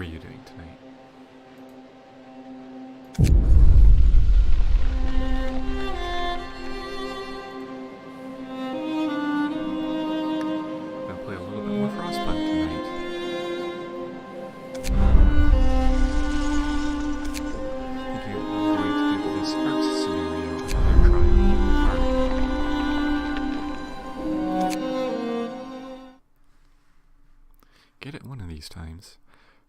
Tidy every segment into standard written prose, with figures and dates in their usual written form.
you doing tonight? Gonna play a little bit more Frostpunk tonight. Thinking we're going to do this first scenario another try. Get it one of these times.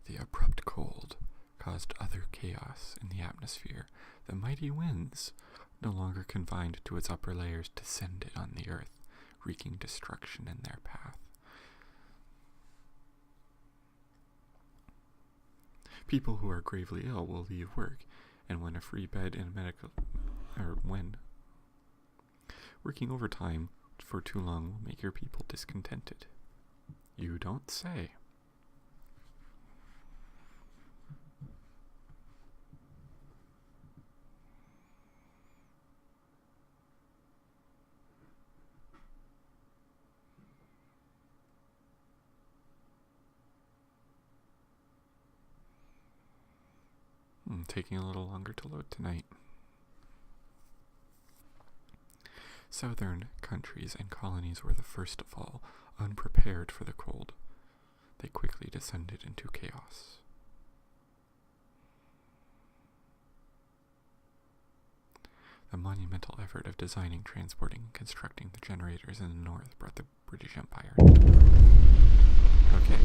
The abrupt cold caused other chaos in the atmosphere. The mighty winds, no longer confined to its upper layers, descended on the earth, wreaking destruction in their path. People who are gravely ill will leave work, and when a free bed in when working overtime for too long will make your people discontented. You don't say. Taking a little longer to load tonight. Southern countries and colonies were the first of all, unprepared for the cold. They quickly descended into chaos. The monumental effort of designing, transporting, and constructing the generators in the north brought the British Empire. Okay.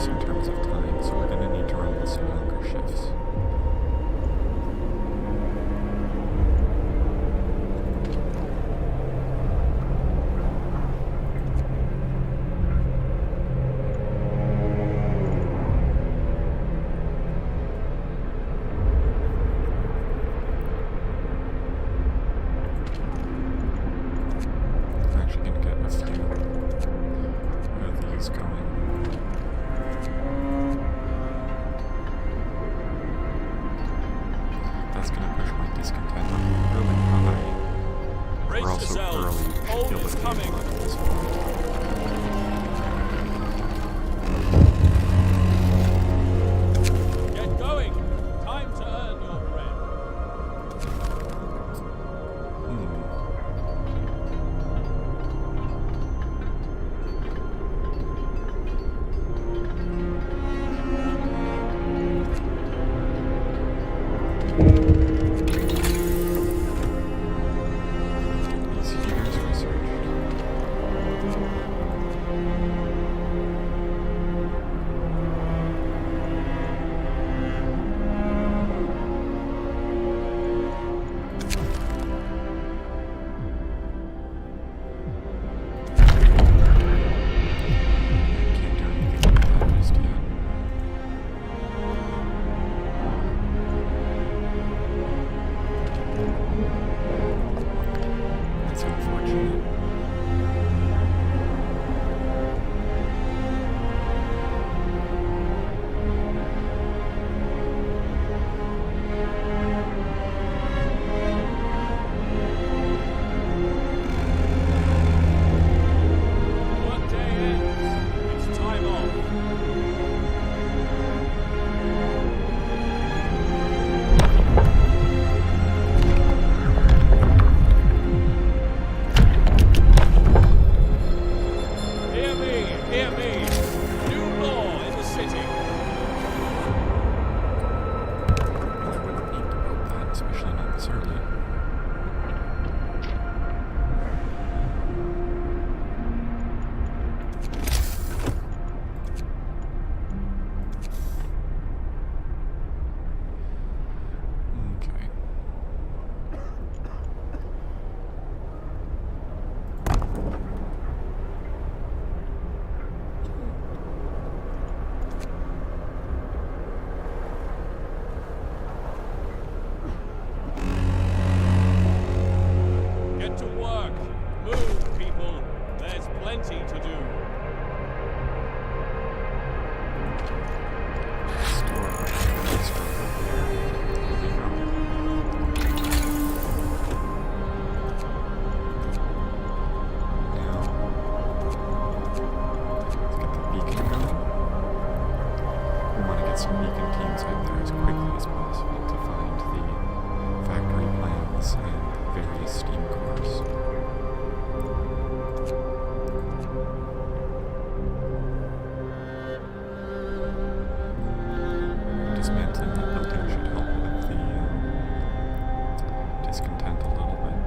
close in terms of time, so we're going to need to run some longer shifts. I'm actually going to get a few of these going. That's going to push my discontent up really high. Brace We're also yourselves. early Hold able is to coming. at this point. Get going. Time to earn your bread. These heaters researched. Can't do anything with that just yet. That's unfortunate. Work day ends. It's time off. Hear me, hear me. New law in the city. Well, I wouldn't need to build that, especially not this early. Okay. Get to work. Move, people. There's plenty to do. Store this for there. There we go. Now, let's get the beacon going. We want to get some beacon teams out there as quickly as possible to find the factory plants and various steam cores. Dismantling that building should help with the discontent a little bit.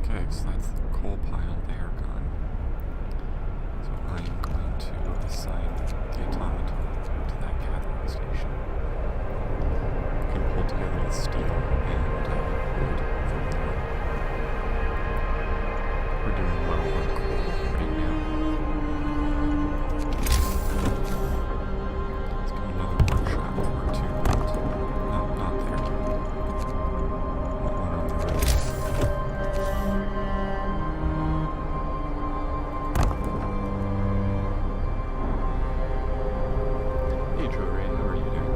Okay, so that's the coal pile there gone. So I'm going to assign the automaton to that gathering station. We can pull together the steel and wood from there. We're doing well on coal right now. Let's get another workshop or two built. No, not there. One on the road. Hey Joe Ray, how are you doing?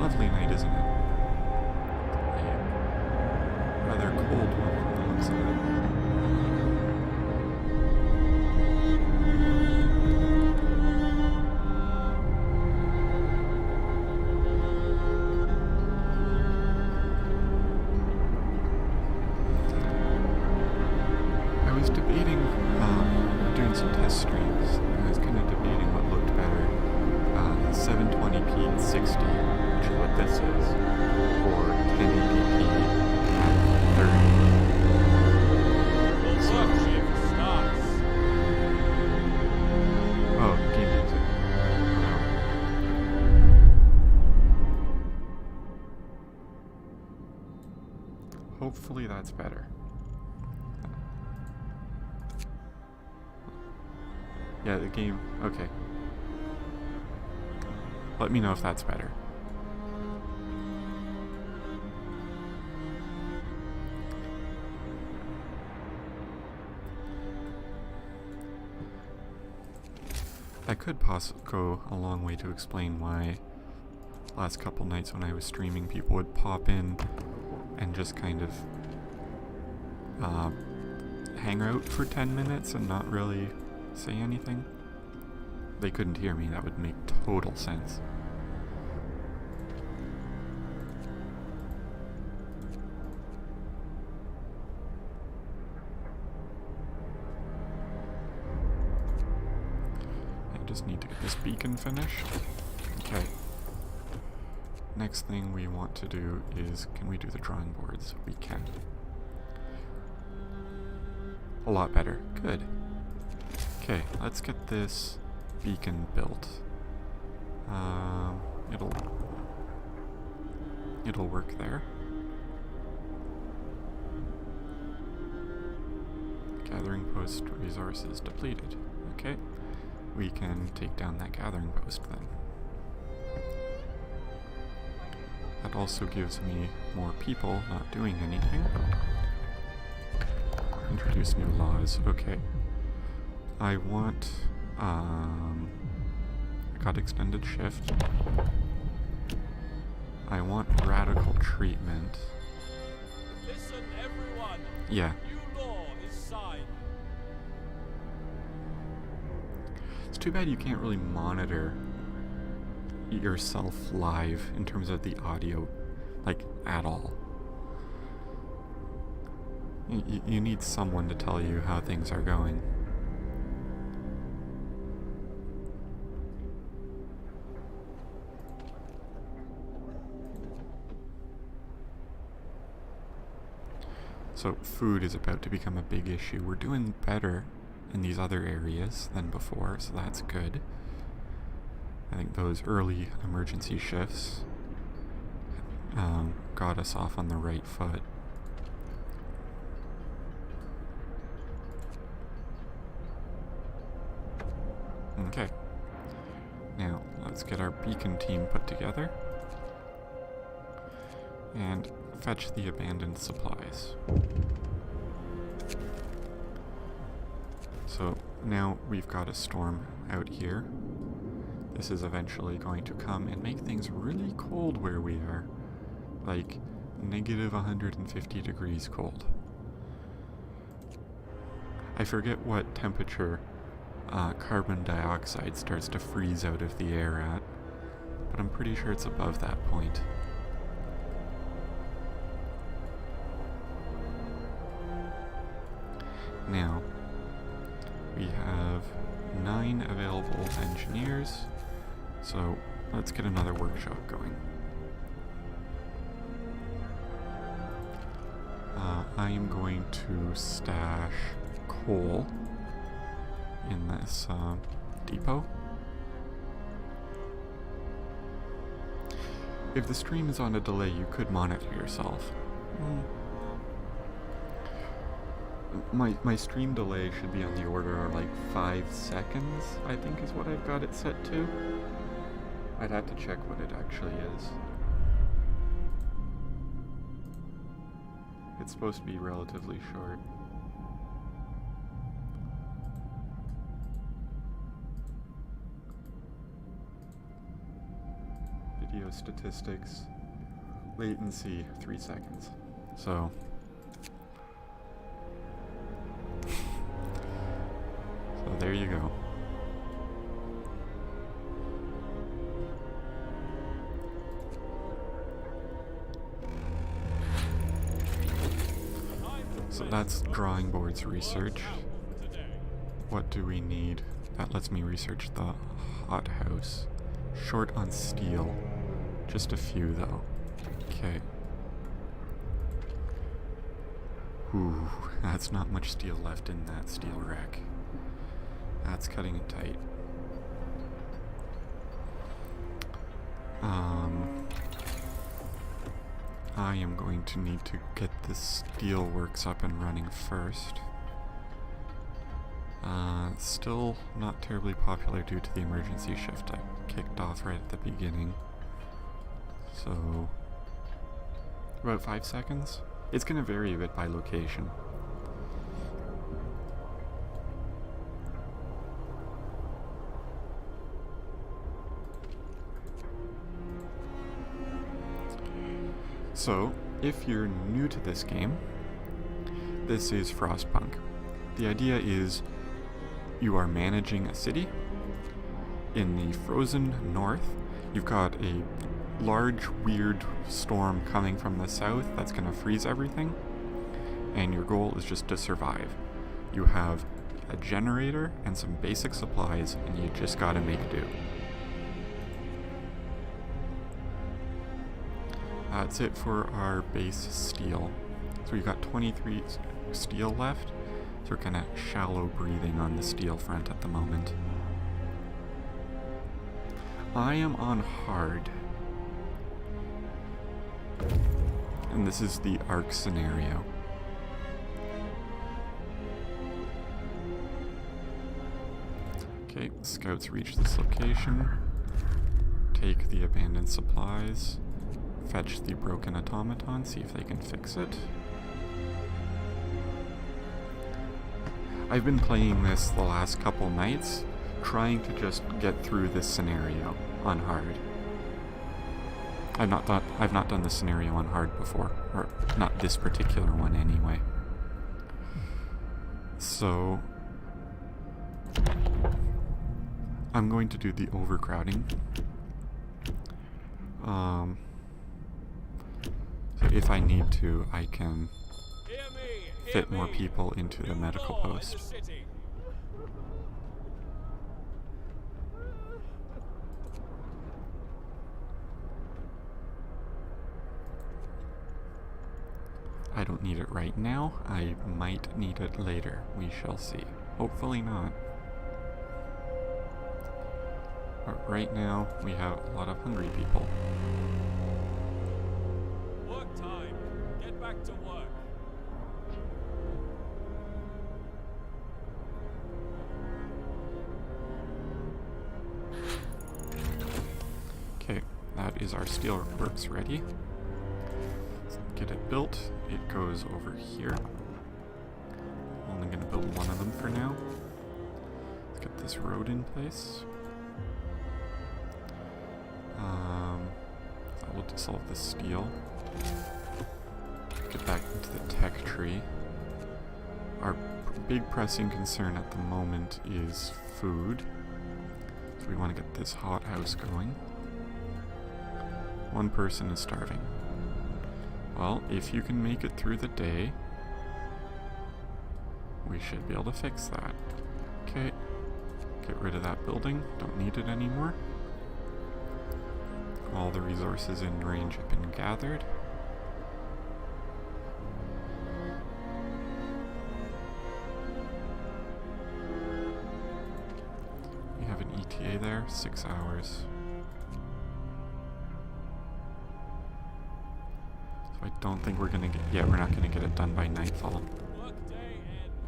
Lovely night, isn't it? A rather cold one from the looks of it. I was debating doing some test streams. I was kind of debating what looked better. 720p at 60, which is what this is, or 1080p at 30. Well, work shift starts. Oh, game music. Wow. Hopefully that's better. Yeah, the game. Okay. Let me know if that's better. That could go a long way to explain why last couple nights when I was streaming, people would pop in and just kind of hang out for 10 minutes and not really say anything. They couldn't hear me. That would make total sense. I just need to get this beacon finished. Okay. Next thing we want to do is, can we do the drawing boards? We can. A lot better. Good. Okay, let's get this beacon built. It'll work there. Gathering post resources depleted. Okay, we can take down that gathering post then. That also gives me more people not doing anything. Introduce new laws. Okay. I want, I got extended shift. I want radical treatment. Listen, everyone. Yeah. New law is signed. It's too bad you can't really monitor yourself live in terms of the audio, like, at all. You need someone to tell you how things are going. So food is about to become a big issue. We're doing better in these other areas than before, so that's good. I think those early emergency shifts got us off on the right foot. Okay. Now, let's get our beacon team put together and fetch the abandoned supplies. So now we've got a storm out here. This is eventually going to come and make things really cold where we are. Like negative 150 degrees cold. I forget what temperature carbon dioxide starts to freeze out of the air at, but I'm pretty sure it's above that point. Now, we have 9 available engineers. So let's get another workshop going. I am going to stash coal in this depot. If the stream is on a delay, you could monitor yourself. My stream delay should be on the order of like 5 seconds, I think is what I've got it set to. I'd have to check what it actually is. It's supposed to be relatively short. Video statistics. Latency, 3 seconds. So there you go. So that's drawing boards research. What do we need? That lets me research the hothouse. Short on steel. Just a few though. Okay. Ooh, that's not much steel left in that steel rack. That's cutting it tight. I am going to need to get the steel works up and running first. Still not terribly popular due to the emergency shift I kicked off right at the beginning. So, about 5 seconds? It's going to vary a bit by location. So, if you're new to this game, this is Frostpunk. The idea is you are managing a city. In the frozen north, you've got a large, weird storm coming from the south that's going to freeze everything, and your goal is just to survive. You have a generator and some basic supplies, and you just gotta make do. That's it for our base steel. So we've got 23 steel left, so we're kind of shallow breathing on the steel front at the moment. I am on hard. And this is the ARC scenario. Okay, scouts reach this location. Take the abandoned supplies. Fetch the broken automaton, see if they can fix it. I've been playing this the last couple nights, trying to just get through this scenario on hard. I've not done this scenario on hard before, or not this particular one anyway. So I'm going to do the overcrowding. So if I need to, I can fit more people into the medical post. I don't need it right now. I might need it later. We shall see. Hopefully not. But right now, we have a lot of hungry people. Work time. Get back to work. Okay, that is our steelworks ready. Let's get it built. It goes over here. I'm only going to build one of them for now. Let's get this road in place. I will dissolve the steel. Get back into the tech tree. Our big pressing concern at the moment is food. So we want to get this hothouse going. One person is starving. Well, if you can make it through the day, we should be able to fix that. Okay, get rid of that building. Don't need it anymore. all the resources in range have been gathered. We have an ETA there, 6 hours. So I don't think we're gonna get, we're not gonna get it done by nightfall. Workday ends.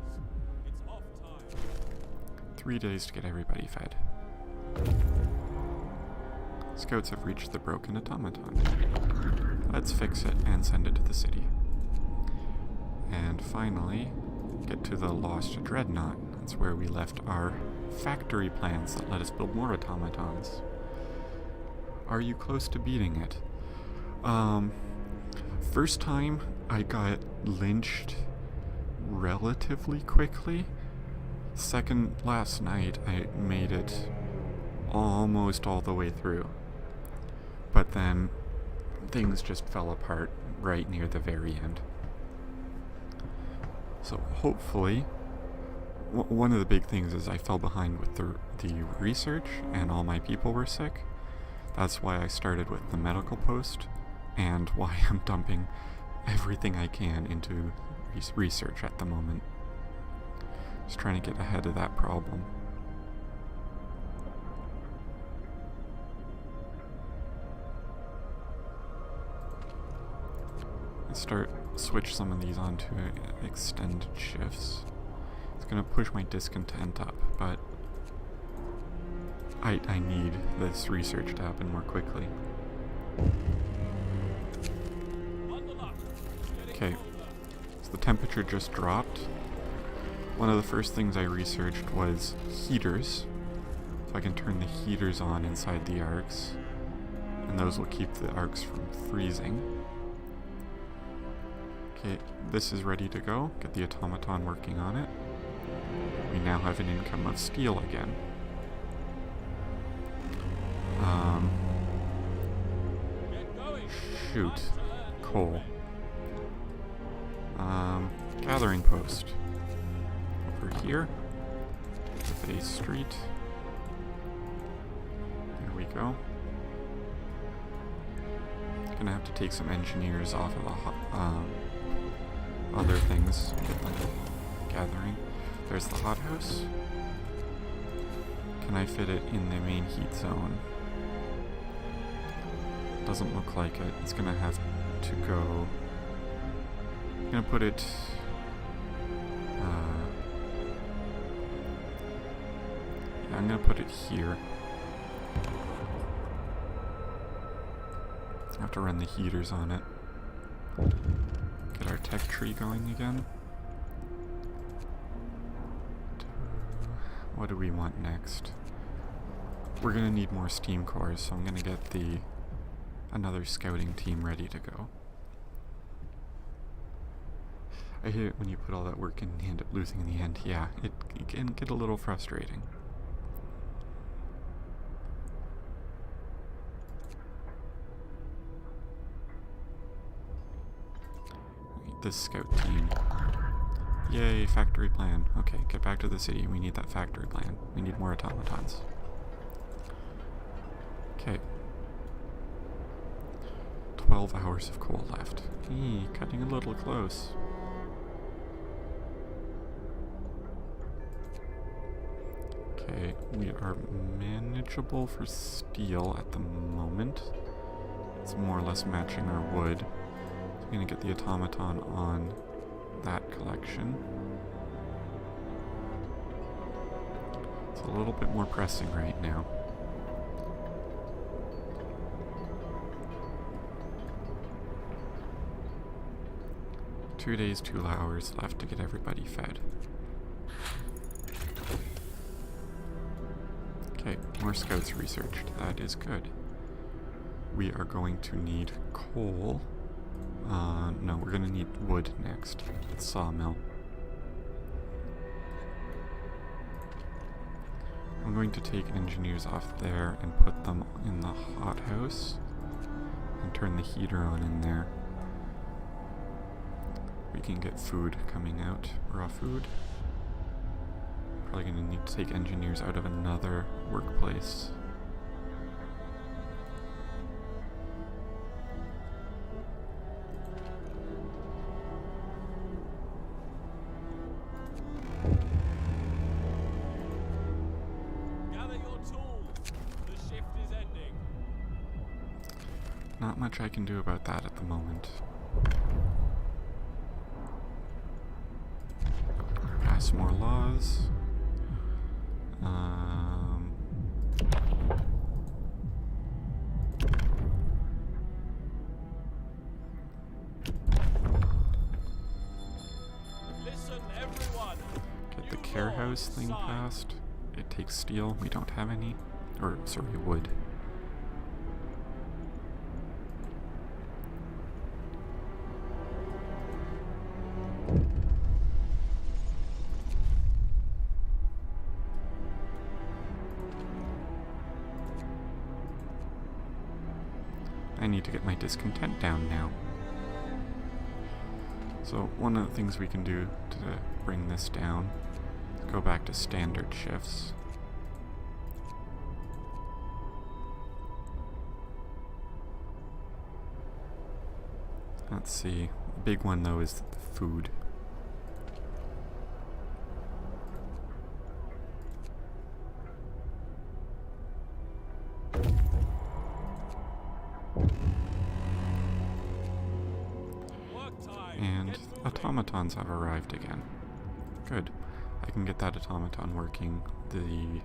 It's off time. 3 days to get everybody fed. Scouts have reached the broken automaton. Let's fix it and send it to the city. And finally, get to the lost dreadnought. That's where we left our factory plans that let us build more automatons. Are you close to beating it? First time I got lynched relatively quickly. Second, last night I made it almost all the way through. But then things just fell apart right near the very end. So hopefully, one of the big things is I fell behind with the research and all my people were sick. That's why I started with the medical post and why I'm dumping everything I can into research at the moment. Just trying to get ahead of that problem. Switch some of these onto extended shifts. It's gonna push my discontent up, but I need this research to happen more quickly. Okay, so the temperature just dropped. One of the first things I researched was heaters, so I can turn the heaters on inside the arcs, and those will keep the arcs from freezing. Okay, this is ready to go. Get the automaton working on it. We now have an income of steel again. Shoot. Coal. Gathering post. Over here. With a street. Here we go. Gonna have to take some engineers off of the other things. Get them gathering. There's the hothouse. Can I fit it in the main heat zone? Doesn't look like it. It's gonna have to go. I'm gonna put it. I'm gonna put it here. I have to run the heaters on it. Get our tech tree going again. What do we want next? We're gonna need more steam cores, so I'm gonna get another scouting team ready to go. I hate it when you put all that work in and you end up losing in the end. Yeah, it can get a little frustrating. This scout team. Yay, factory plan. Okay, get back to the city. We need that factory plan. We need more automatons. Okay. 12 hours of coal left. Cutting a little close. Okay, we are manageable for steel at the moment. It's more or less matching our wood. So I'm gonna get the automaton on that collection. It's a little bit more pressing right now. Two days, 2 hours left to get everybody fed. Okay, more scouts researched. That is good. We are going to need coal. No, we're going to need wood next. Sawmill. I'm going to take engineers off there and put them in the hothouse and turn the heater on in there. We can get food coming out, raw food. Probably going to need to take engineers out of another workplace. Not much I can do about that at the moment. Pass more laws. Listen, everyone. Get the care house thing passed. It takes steel. We don't have any. Or, sorry, wood. I need to get my discontent down now. So one of the things we can do to bring this down is go back to standard shifts. Let's see. The big one though is the food. And automatons have arrived again. Good. I can get that automaton working. The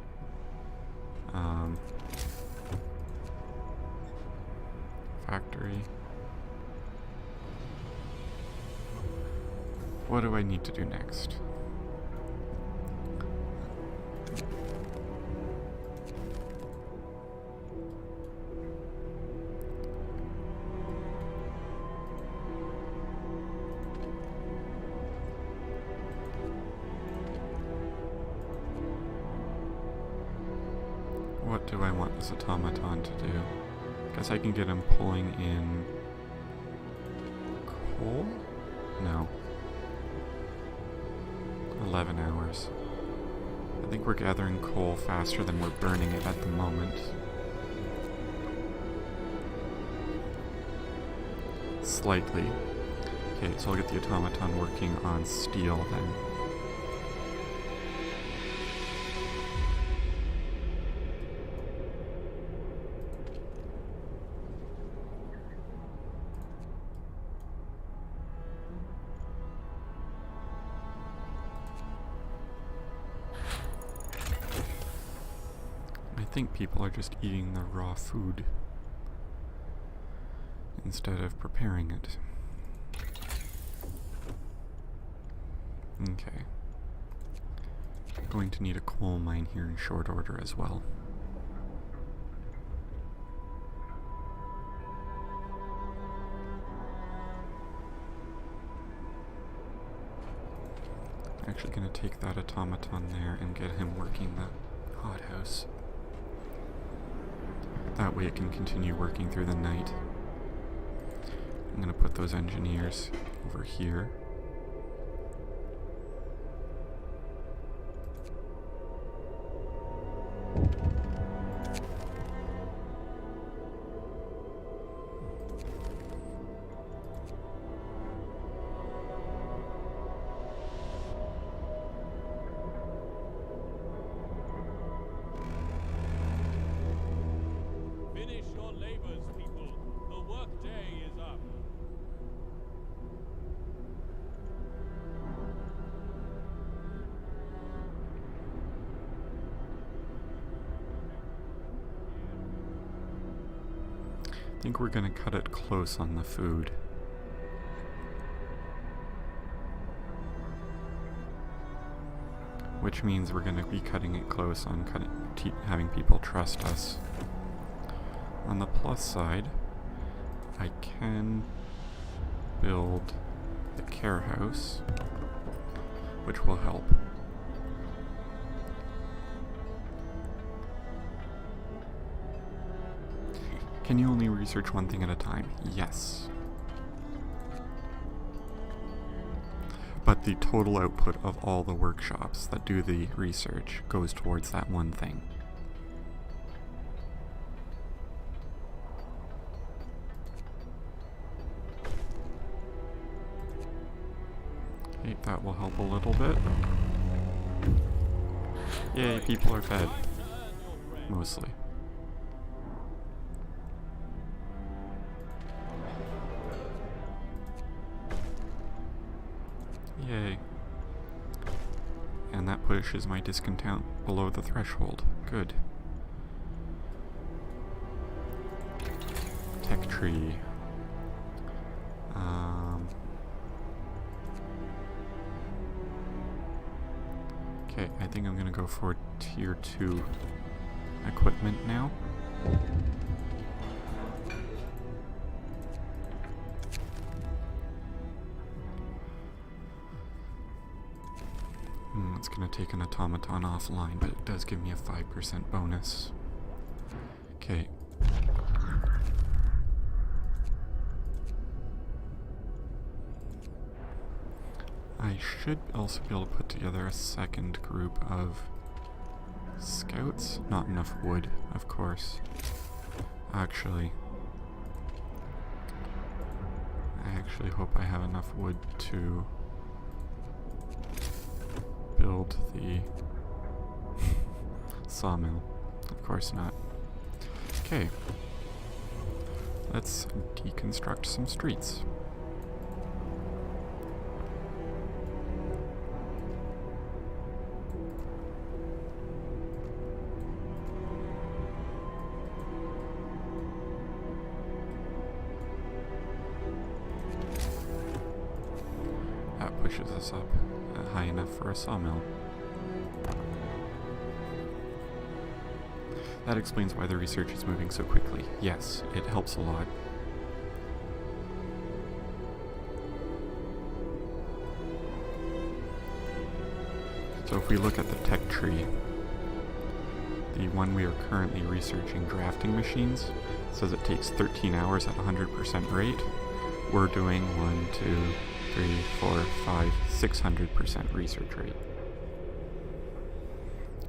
factory. What do I need to do next? What do I want this automaton to do? Guess I can get him pulling in coal? No. 11 hours. I think we're gathering coal faster than we're burning it at the moment. Slightly. Okay, so I'll get the automaton working on steel then. I think people are just eating the raw food instead of preparing it. Okay. Going to need a coal mine here in short order as well. Actually gonna take that automaton there and get him working the hothouse. That way it can continue working through the night. I'm gonna put those engineers over here. Finish your labors, people. The work day is up. I think we're gonna cut it close on the food. Which means we're gonna be cutting it close on having people trust us. On the plus side, I can build the care house, which will help. Can you only research one thing at a time? Yes. But the total output of all the workshops that do the research goes towards that one thing. Okay, that will help a little bit. Yay, people are fed. Mostly. Yay. And that pushes my discontent below the threshold. Good. Tech tree. Okay, I think I'm gonna go for tier 2 equipment now. It's gonna take an automaton offline, but it does give me a 5% bonus. Okay. I should also be able to put together a second group of scouts. Not enough wood, of course. Actually, I hope I have enough wood to build the sawmill. Of course not. Okay. Let's deconstruct some streets. Pushes us up high enough for a sawmill. That explains why the research is moving so quickly. Yes, it helps a lot. So if we look at the tech tree, the one we are currently researching, drafting machines, says it takes 13 hours at 100% rate. We're doing 1, 2, 3, 4, 5, 600% research rate.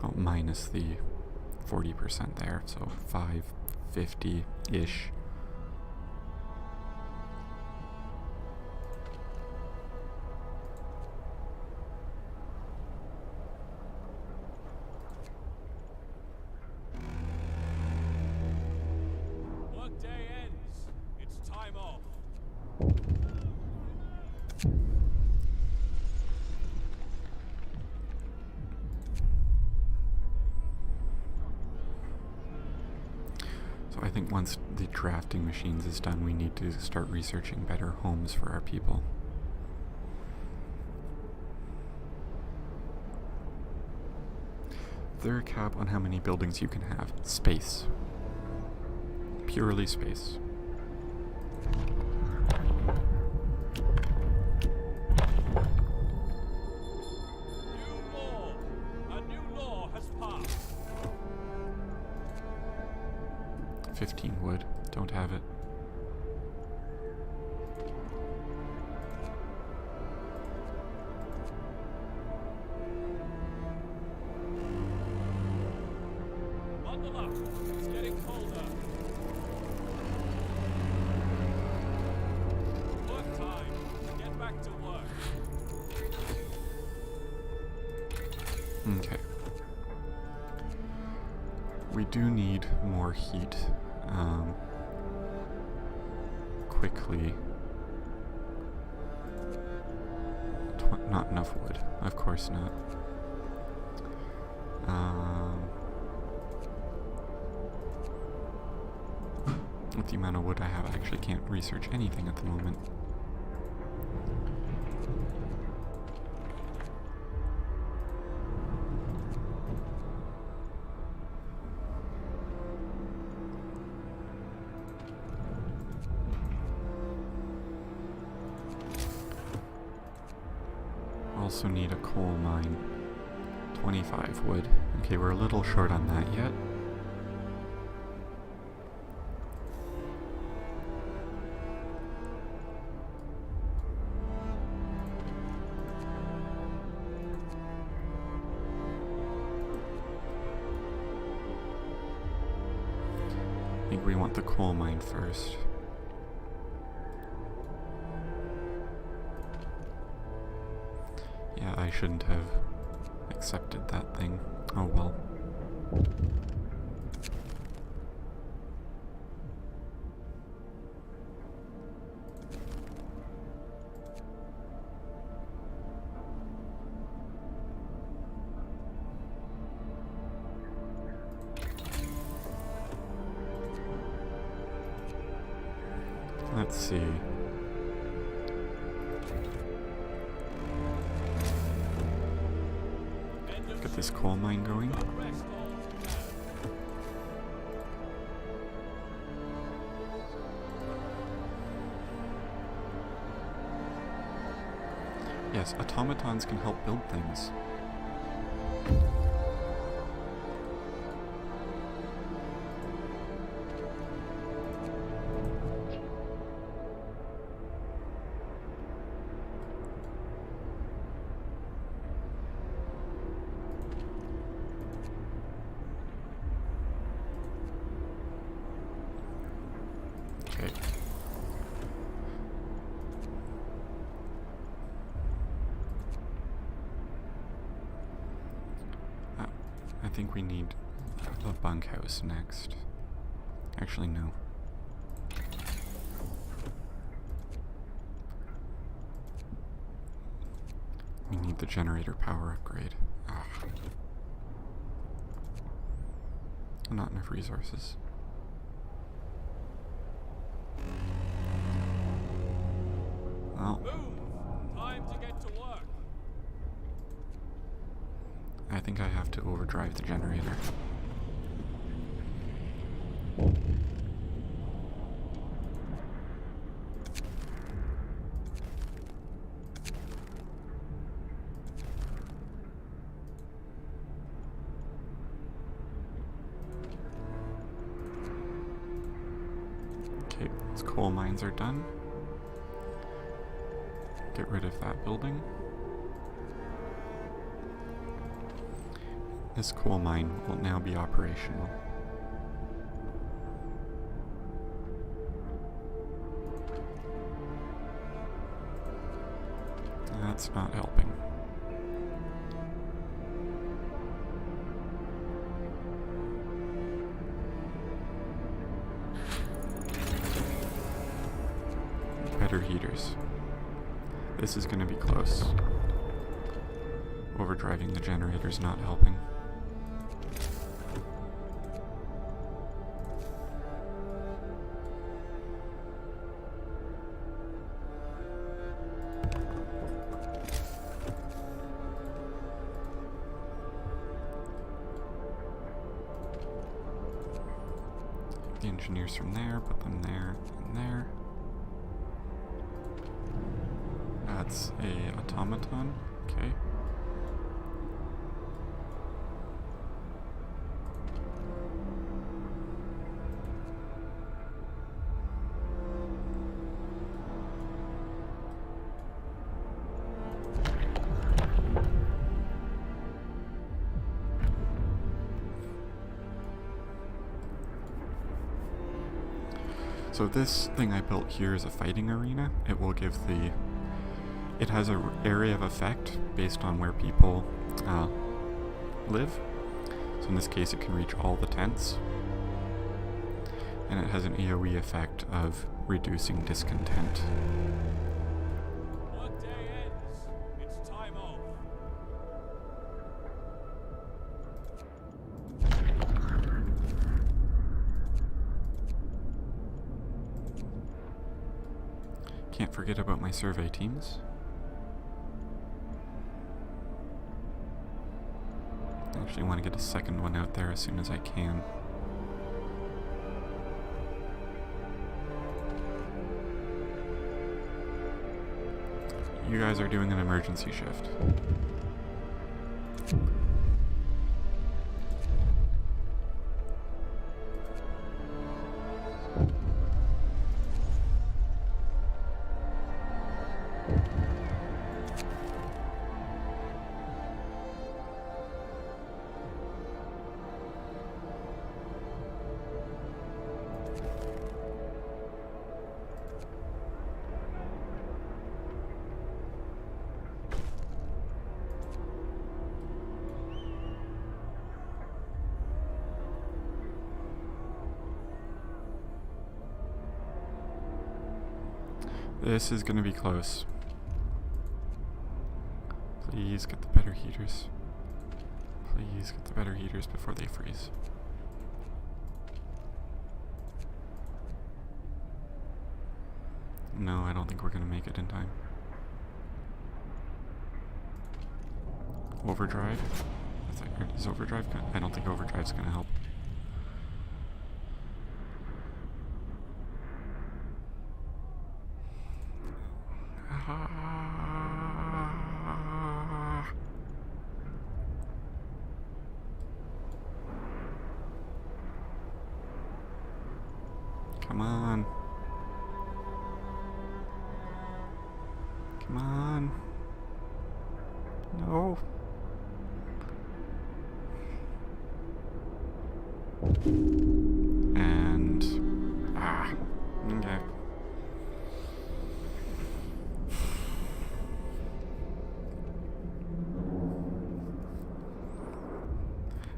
Oh, minus the 40% there, so 550-ish. Workday ends. It's time off. So I think once the drafting machines is done, we need to start researching better homes for our people. Is there a cap on how many buildings you can have? Space. Purely space. New law. A new law has passed. 15 wood. Don't have it. Bundle up. It's getting colder. Work time. Get back to work. Okay. We do need more heat. Quickly. Not enough wood. Of course not. With the amount of wood I have, I actually can't research anything at the moment. Also need a coal mine. 25 wood. Okay, we're a little short on that yet. I think we want the coal mine first. Yeah, I shouldn't have accepted that thing. Oh well. Let's see. Get this coal mine going. Rest all you can. Yes, automatons can help build things. Okay. I think we need the bunkhouse next. Actually, no. We need the generator power upgrade. Ah. Not enough resources. Well, Move! Time to get to work. I think I have to overdrive the generator. Okay, these coal mines are done. Get rid of that building. This coal mine will now be operational. That's not helping. Better heaters. This is going to be close. Overdriving the generator's not helping. The engineers from there, put them there and there. That's a automaton. Okay. So this thing I built here is a fighting arena. It will give the... It has an area of effect based on where people live. So in this case it can reach all the tents. And it has an AoE effect of reducing discontent. Work day ends. It's time off. Can't forget about my survey teams. Actually want to get a second one out there as soon as I can. You guys are doing an emergency shift. This is gonna be close. Please get the better heaters. Please get the better heaters before they freeze. No, I don't think we're gonna make it in time. Overdrive? Is overdrive gonna... I don't think overdrive's gonna help. Come on. Come on. No. And... okay.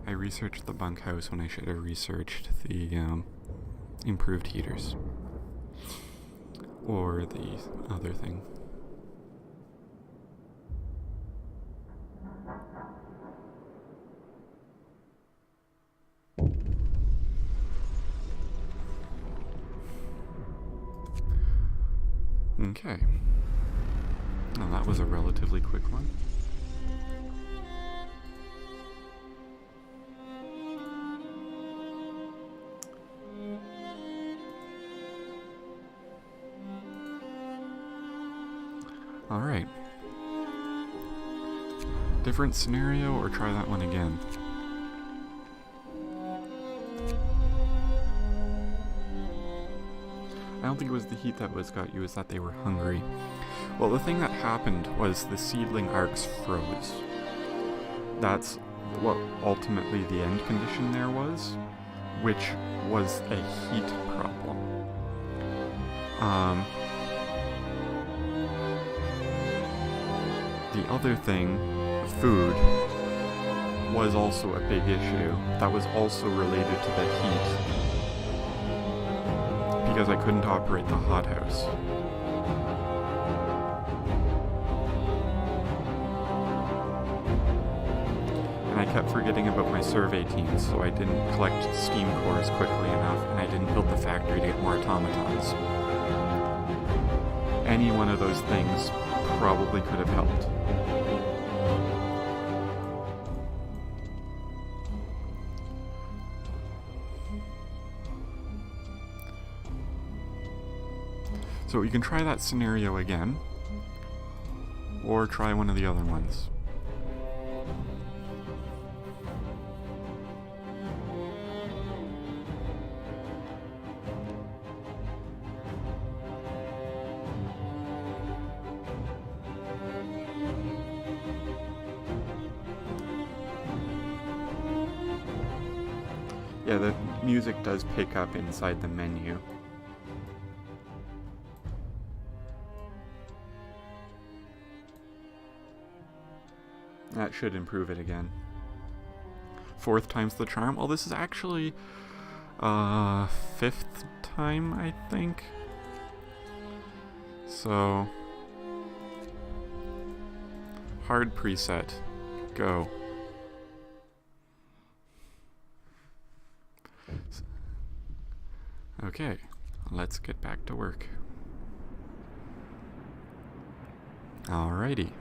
I researched the bunkhouse when I should have researched the, improved heaters. Or the other thing. Okay. Well, that was a relatively quick one. Alright. Different scenario, or try that one again? I don't think it was the heat that got you, it was that they were hungry. Well, the thing that happened was the seedling arcs froze. That's what ultimately the end condition there was, which was a heat problem. The other thing, food, was also a big issue. That was also related to the heat, because I couldn't operate the hothouse. And I kept forgetting about my survey teams, so I didn't collect steam cores quickly enough, and I didn't build the factory to get more automatons. Any one of those things probably could have helped. So you can try that scenario again, or try one of the other ones. Yeah, the music does pick up inside the menu. That should improve it again. 4th time's the charm. Well, this is actually 5th time, I think. So hard preset. Go. Okay, let's get back to work. Alrighty.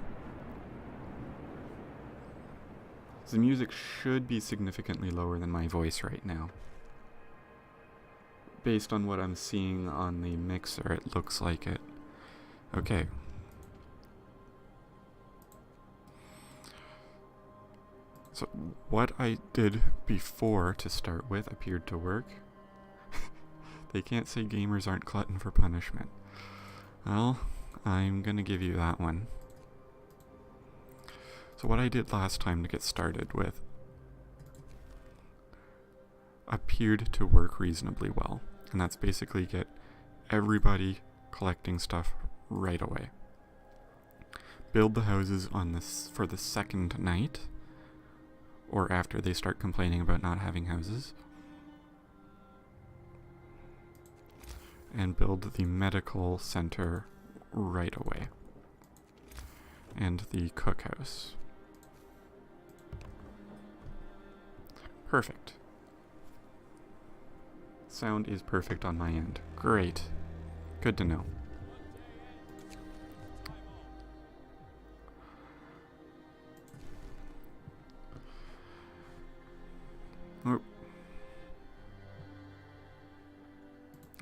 The music should be significantly lower than my voice right now. Based on what I'm seeing on the mixer, it looks like it. Okay. So what I did before to start with appeared to work. They can't say gamers aren't glutton for punishment. Well, I'm gonna give you that one. So what I did last time to get started with appeared to work reasonably well. And that's basically get everybody collecting stuff right away. Build the houses on this for the second night, or after they start complaining about not having houses. And build the medical center right away. And the cookhouse. Perfect. Sound is perfect on my end. Great. Good to know. Oh.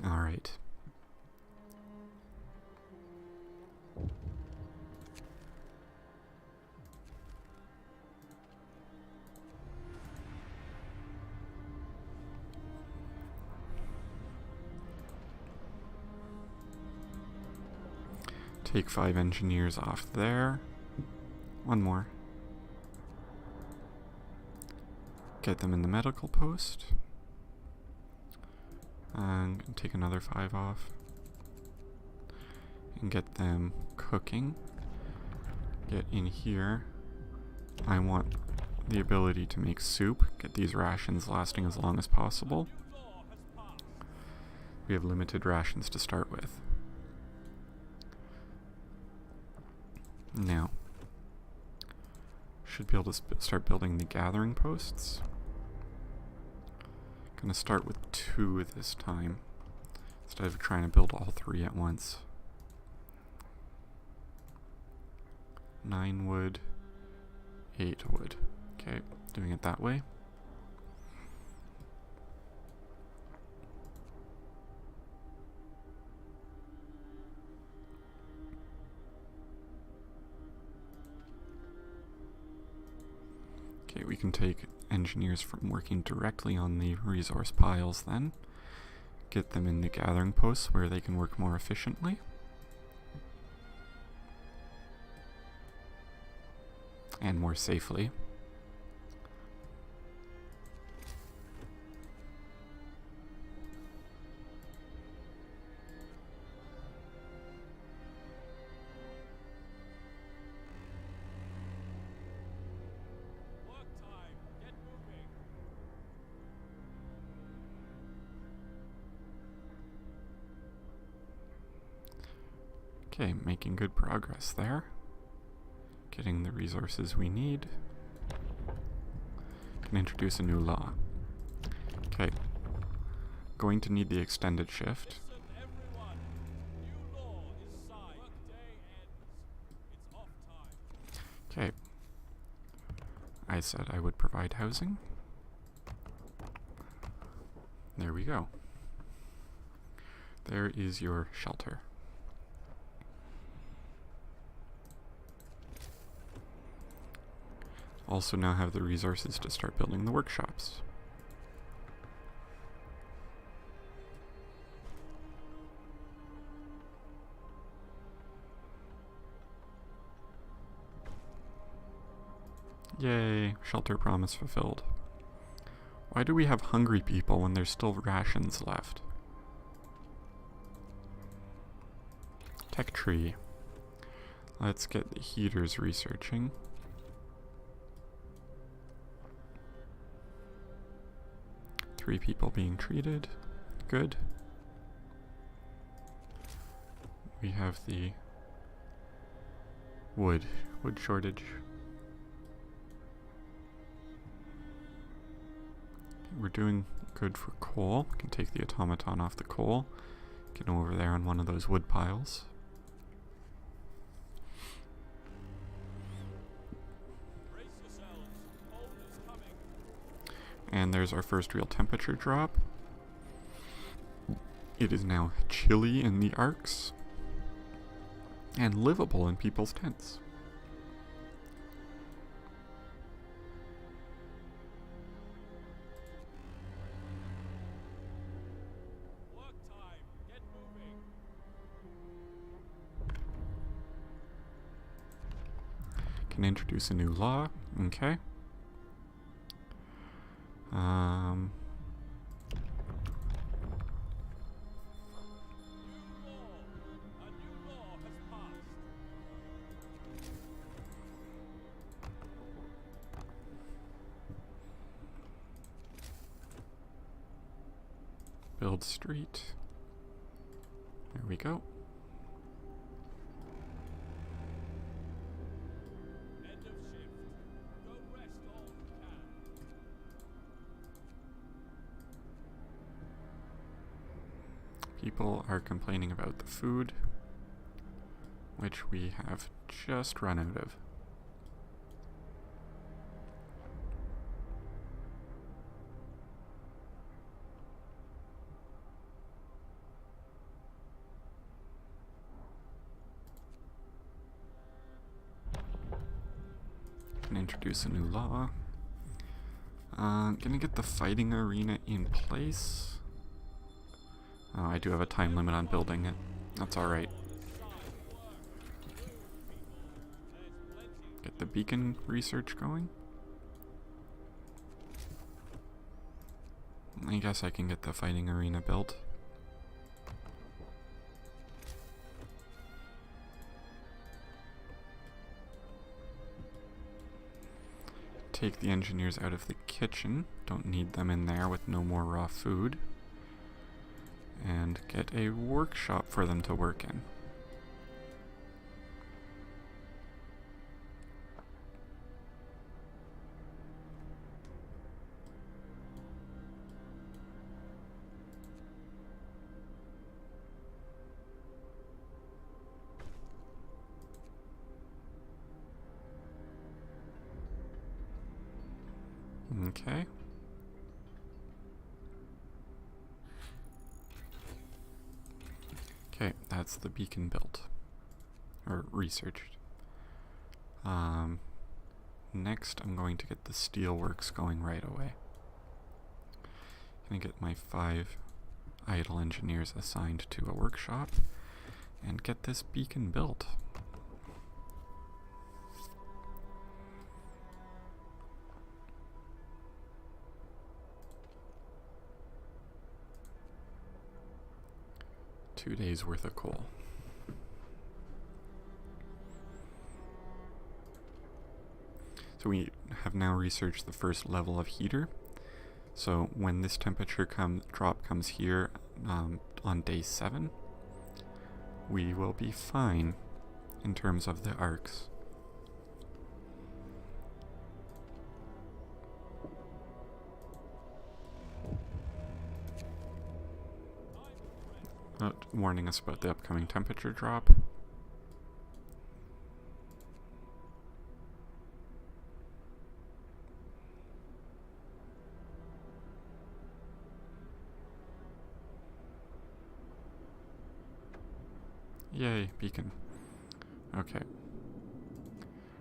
Alright. Take 5 engineers off there. One more. Get them in the medical post. And take another 5 off. And get them cooking. Get in here. I want the ability to make soup. Get these rations lasting as long as possible. We have limited rations to start with. Now, should be able to start building the gathering posts. Gonna start with 2 this time, instead of trying to build all 3 at once. 9 wood, 8 wood. Okay, doing it that way. Okay, we can take engineers from working directly on the resource piles then. Get them in the gathering posts where they can work more efficiently. And more safely. Okay, making good progress there. Getting the resources we need. Can introduce a new law. Okay. Going to need the extended shift. Okay. I said I would provide housing. There we go. There is your shelter. Also now have the resources to start building the workshops. Yay, shelter promise fulfilled. Why do we have hungry people when there's still rations left? Tech tree. Let's get the heaters researching. Three people being treated. Good. We have the wood shortage. We're doing good for coal. Can take the automaton off the coal. Get him over there on one of those wood piles. And there's our first real temperature drop. It is now chilly in the arcs and livable in people's tents. Work time. Get moving. Can introduce a new law. Okay. A new law has passed. Build street. There we go. End of shift. Go rest all you can. People are complaining about the food, which we have just run out of. can introduce a new law. Gonna get the fighting arena in place. Oh, I do have a time limit on building it. That's alright. Get the beacon research going. I guess I can get the fighting arena built. Take the engineers out of the kitchen. Don't need them in there with no more raw food. And get a workshop for them to work in. Okay. Okay, that's the beacon built. Or researched. Next I'm going to get the steelworks going right away. Gonna get my 5 idle engineers assigned to a workshop and get this beacon built. Two days worth of coal. So we have now researched the first level of heater. So when this temperature drop comes here on day 7, we will be fine in terms of the arcs. Warning us about the upcoming temperature drop. Yay, beacon. Okay.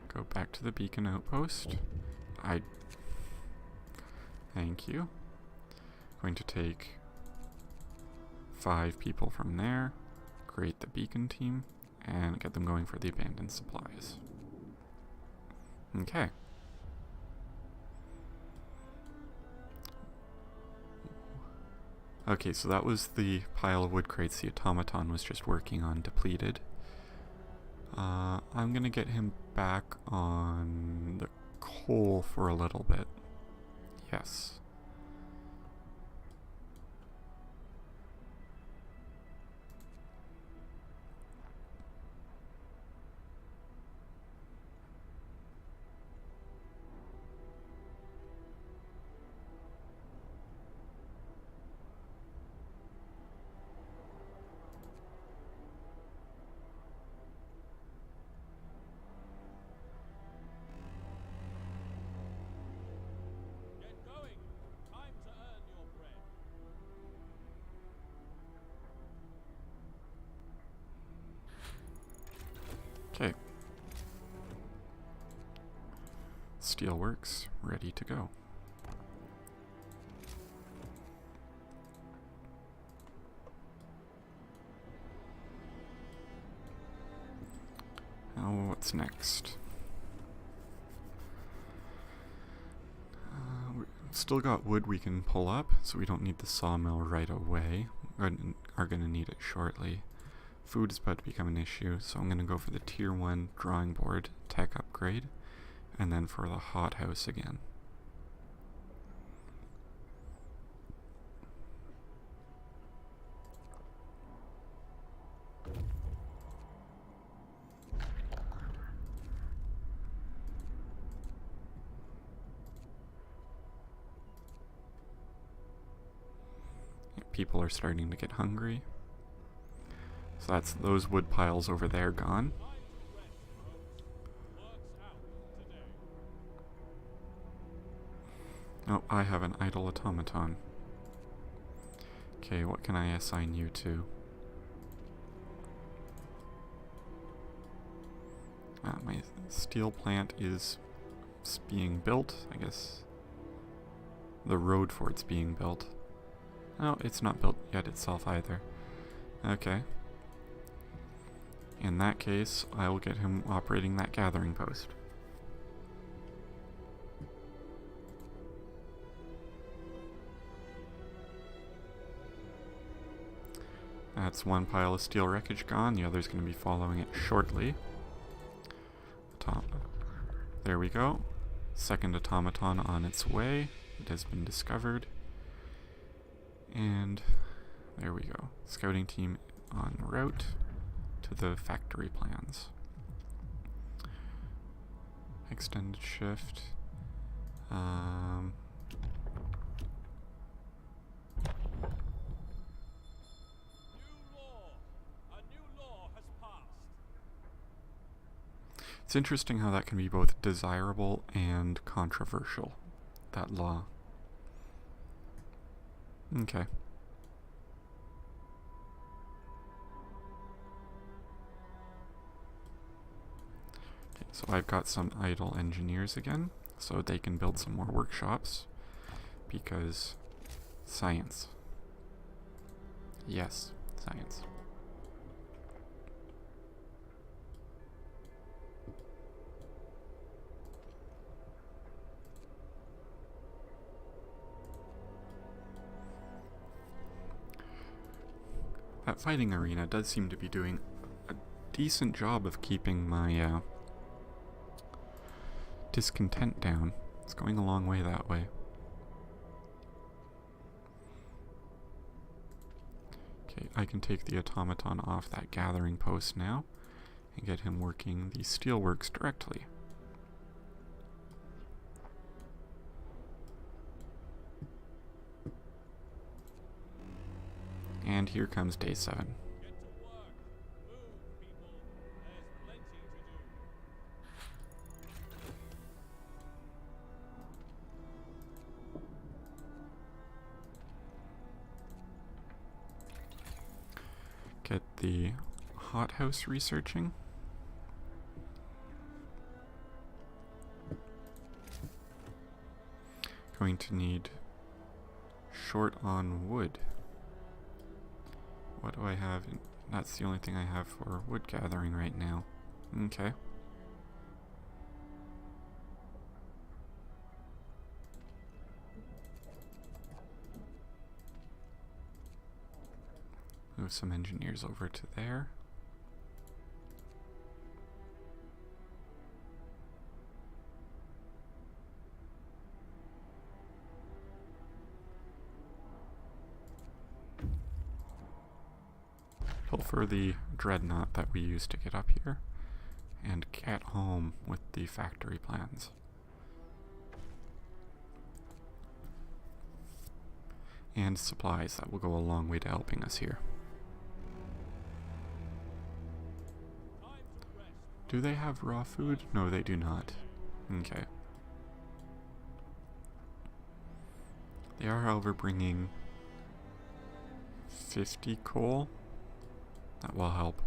Go back to the beacon outpost. Thank you. Going to take 5 people from there, create the beacon team, and get them going for the abandoned supplies. Okay. Okay, so that was the pile of wood crates the automaton was just working on depleted. I'm gonna get him back on the coal for a little bit. Yes. Get going. Time to earn your bread. Okay. Steelworks ready to go. Now what's next? We still got wood we can pull up, so we don't need the sawmill right away. We are going to need it shortly. Food is about to become an issue, so I'm going to go for the tier 1 drawing board tech upgrade, and then for the hothouse again. People are starting to get hungry. So that's those wood piles over there gone. Oh, I have an idle automaton. Okay, what can I assign you to? My steel plant is it's being built, I guess. The road for it's being built. Oh, it's not built yet itself either. Okay. In that case, I will get him operating that gathering post. That's one pile of steel wreckage gone. The other's going to be following it shortly. There we go. Second automaton on its way. It has been discovered. And there we go. Scouting team en route to the factory plans. Extended shift. It's interesting how that can be both desirable and controversial, that law. Okay. So I've got some idle engineers again, so they can build some more workshops, because science. Yes, science. That fighting arena does seem to be doing a decent job of keeping my discontent down. It's going a long way that way. Okay, I can take the automaton off that gathering post now and get him working the steelworks directly. And here comes day 7. Get the hothouse researching. Going to need short on wood. What do I have? That's the only thing I have for wood gathering right now. Okay. Move some engineers over to there. For the dreadnought that we used to get up here, and get home with the factory plans. And supplies that will go a long way to helping us here. Do they have raw food? No, they do not. Okay. They are, however, bringing 50 coal. That will help.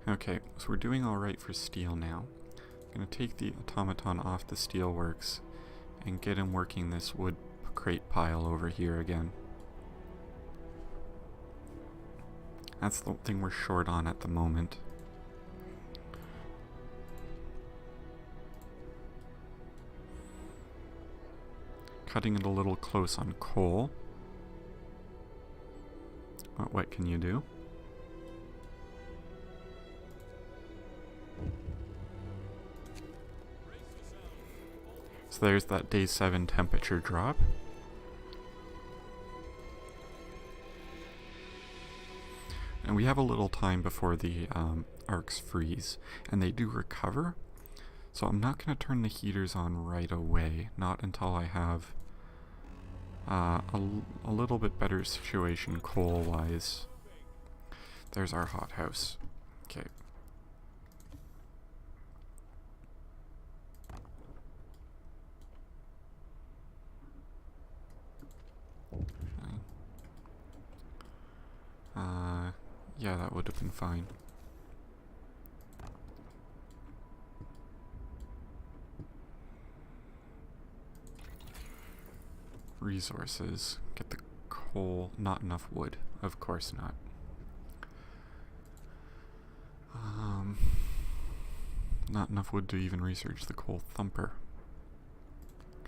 Okay, so we're doing alright for steel now. I'm going to take the automaton off the steelworks and get him working this wood crate pile over here again. That's the thing we're short on at the moment. Cutting it a little close on coal. What can you do? So there's that day 7 temperature drop. And we have a little time before the arcs freeze, and they do recover. So I'm not going to turn the heaters on right away, not until I have a little bit better situation coal-wise. There's our hothouse. Okay. Yeah, that would have been fine. Resources. Get the coal. Not enough wood. Of course not. Not enough wood to even research the coal thumper.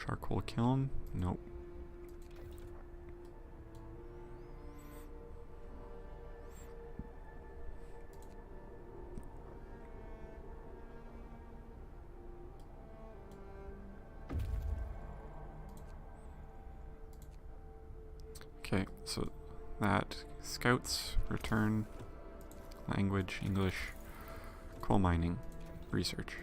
Charcoal kiln? Nope. Okay, so that scouts, return, language, English, coal mining, research.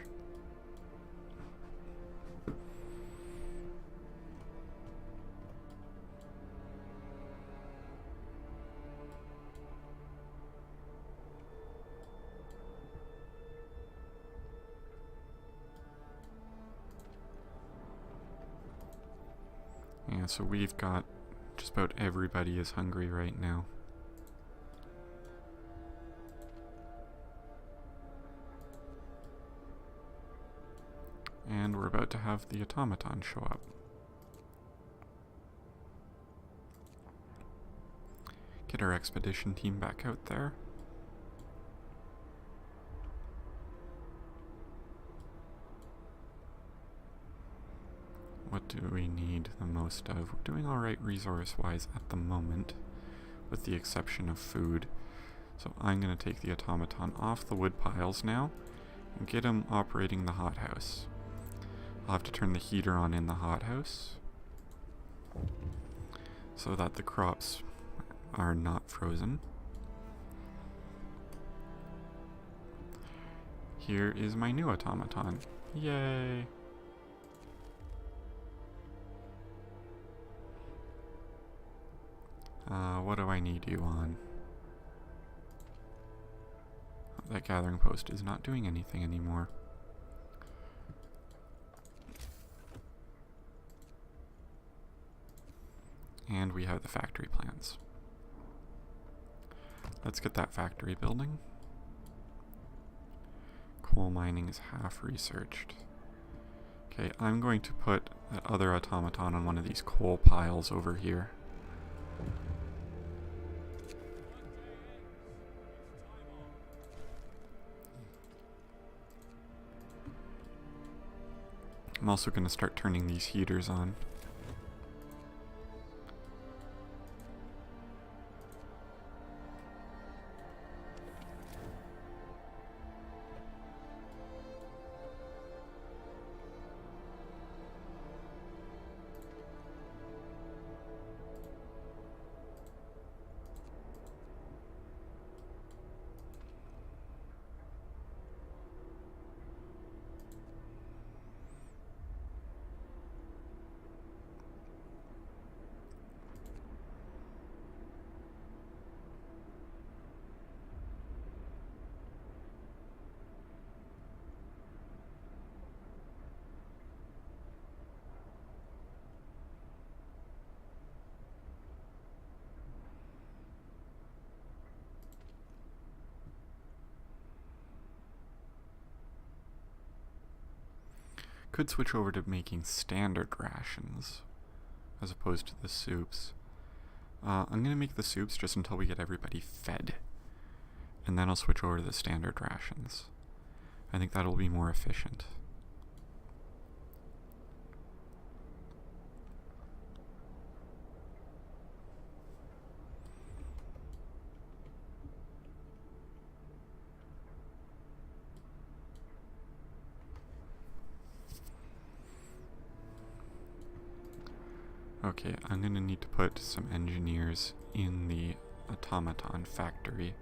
Yeah, so we've got just about everybody is hungry right now. And we're about to have the automaton show up. Get our expedition team back out there. What do we need the most of? We're doing alright resource-wise at the moment, with the exception of food. So I'm going to take the automaton off the wood piles now, and get him operating the hothouse. I'll have to turn the heater on in the hothouse, so that the crops are not frozen. Here is my new automaton. Yay! What do I need you on? Oh, that gathering post is not doing anything anymore. And we have the factory plans. Let's get that factory building. Coal mining is half researched. Okay, I'm going to put that other automaton on one of these coal piles over here. I'm also going to start turning these heaters on. Could switch over to making standard rations as opposed to the soups. I'm going to make the soups just until we get everybody fed. And then I'll switch over to the standard rations. I think that'll be more efficient. Okay, I'm gonna need to put some engineers in the automaton factory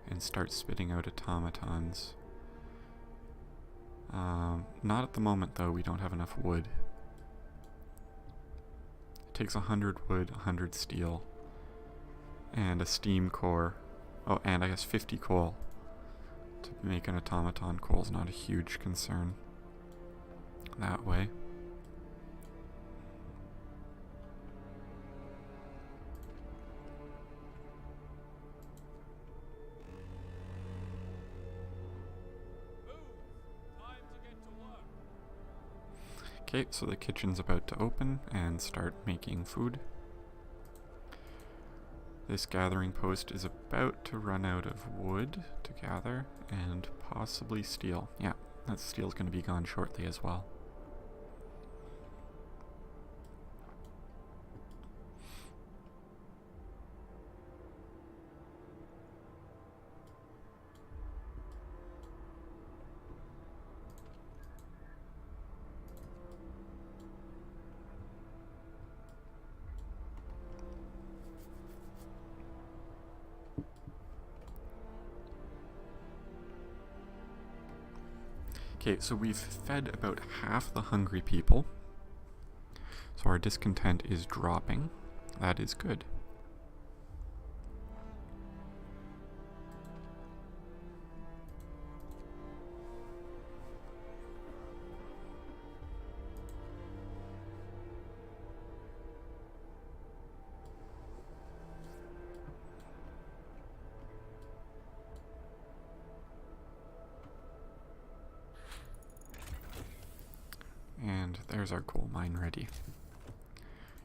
and start spitting out automatons. Not at the moment though, we don't have enough wood. It takes 100 wood, 100 steel, and a steam core. Oh, and I guess 50 coal to make an automaton. Coal's not a huge concern that way. Okay, so the kitchen's about to open and start making food. This gathering post is about to run out of wood to gather and possibly steel. Yeah, that steel's going to be gone shortly as well. Okay, so we've fed about half the hungry people. So our discontent is dropping. That is good. And there's our coal mine ready.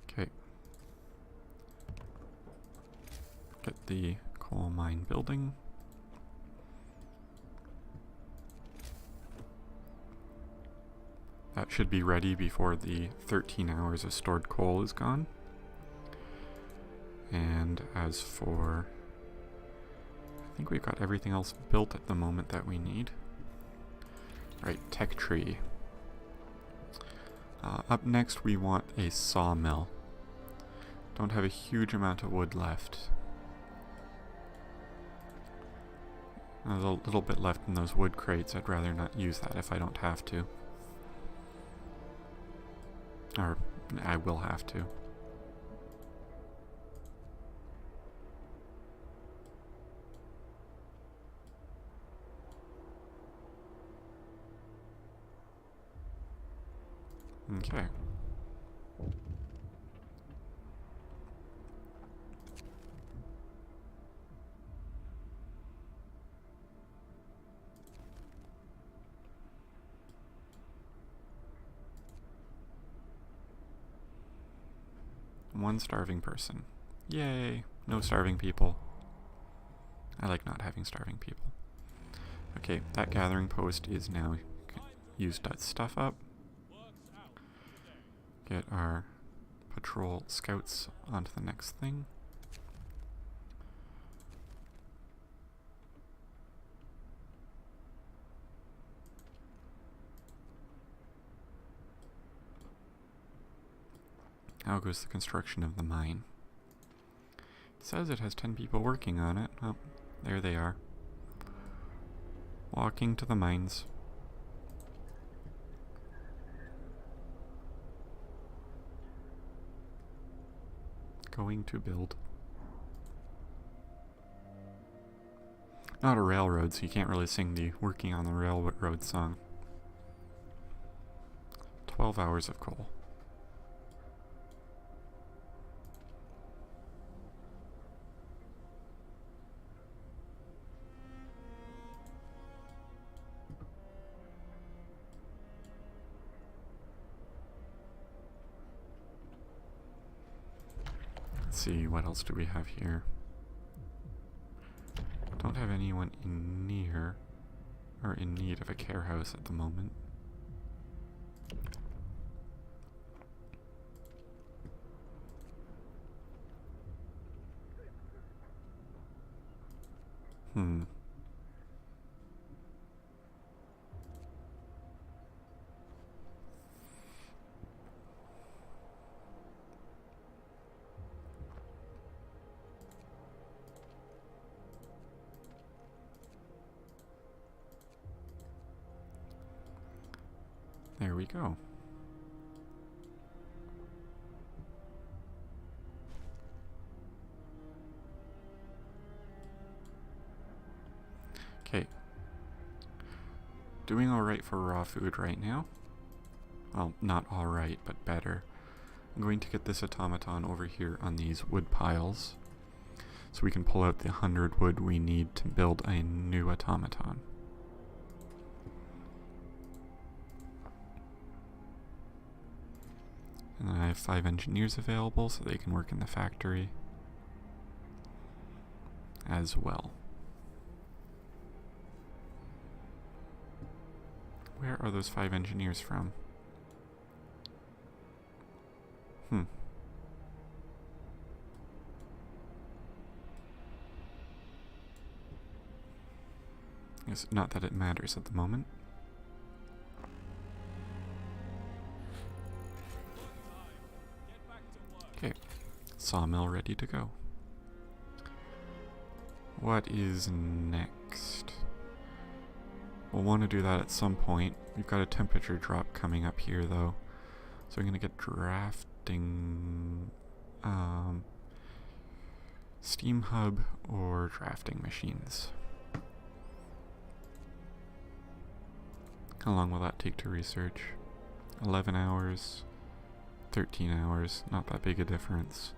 Okay. Get the coal mine building. That should be ready before the 13 hours of stored coal is gone. And as for... I think we've got everything else built at the moment that we need. Right, tech tree. Up next we want a sawmill. Don't have a huge amount of wood left. There's a little bit left in those wood crates. I'd rather not use that if I don't have to. Or I will have to. Okay. One starving person. Yay! No starving people. I like not having starving people. Okay, that gathering post is now used that stuff up. Get our patrol scouts onto the next thing. How goes the construction of the mine? It says it has 10 people working on it. Oh, there they are. Walking to the mines. Going to build. Not a railroad, so you can't really sing the working on the railroad song. 12 hours of coal. Let's see, what else do we have here? Don't have anyone in near or in need of a care house at the moment. he go? Okay. Doing alright for raw food right now. Well, not alright, but better. I'm going to get this automaton over here on these wood piles, so we can pull out the 100 wood we need to build a new automaton. And then I have 5 engineers available so they can work in the factory as well. Where are those 5 engineers from? It's not that it matters at the moment. Okay, sawmill ready to go. What is next? We'll want to do that at some point. We've got a temperature drop coming up here though. So I'm going to get drafting steam hub or drafting machines. How long will that take to research? 11 hours, 13 hours, not that big a difference.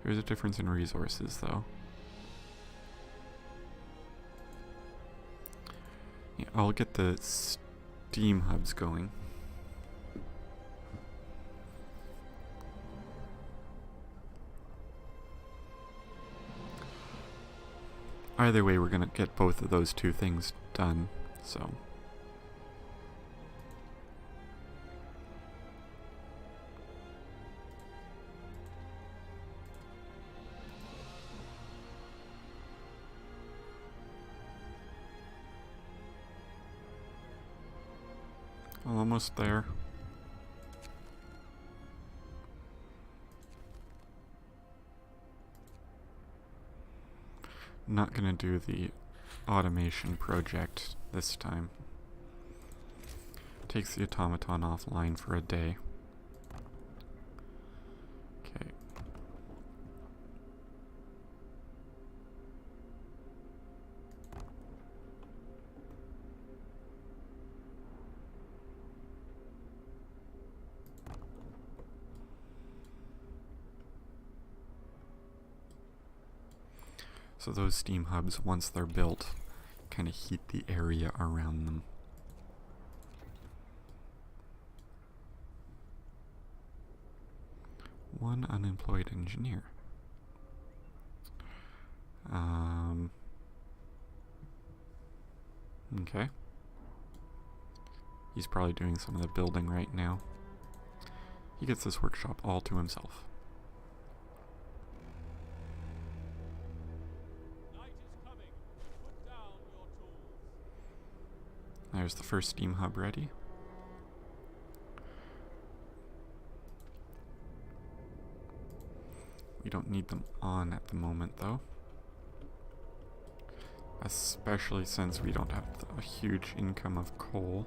There's a difference in resources though. Yeah, I'll get the steam hubs going. Either way, we're gonna get both of those two things done, so. Almost there. Not gonna do the automation project this time. Takes the automaton offline for a day. Okay. So those steam hubs, once they're built, kind of heat the area around them. One unemployed engineer. Okay. He's probably doing some of the building right now. He gets this workshop all to himself. There's the first steam hub ready. We don't need them on at the moment though. Especially since we don't have a huge income of coal.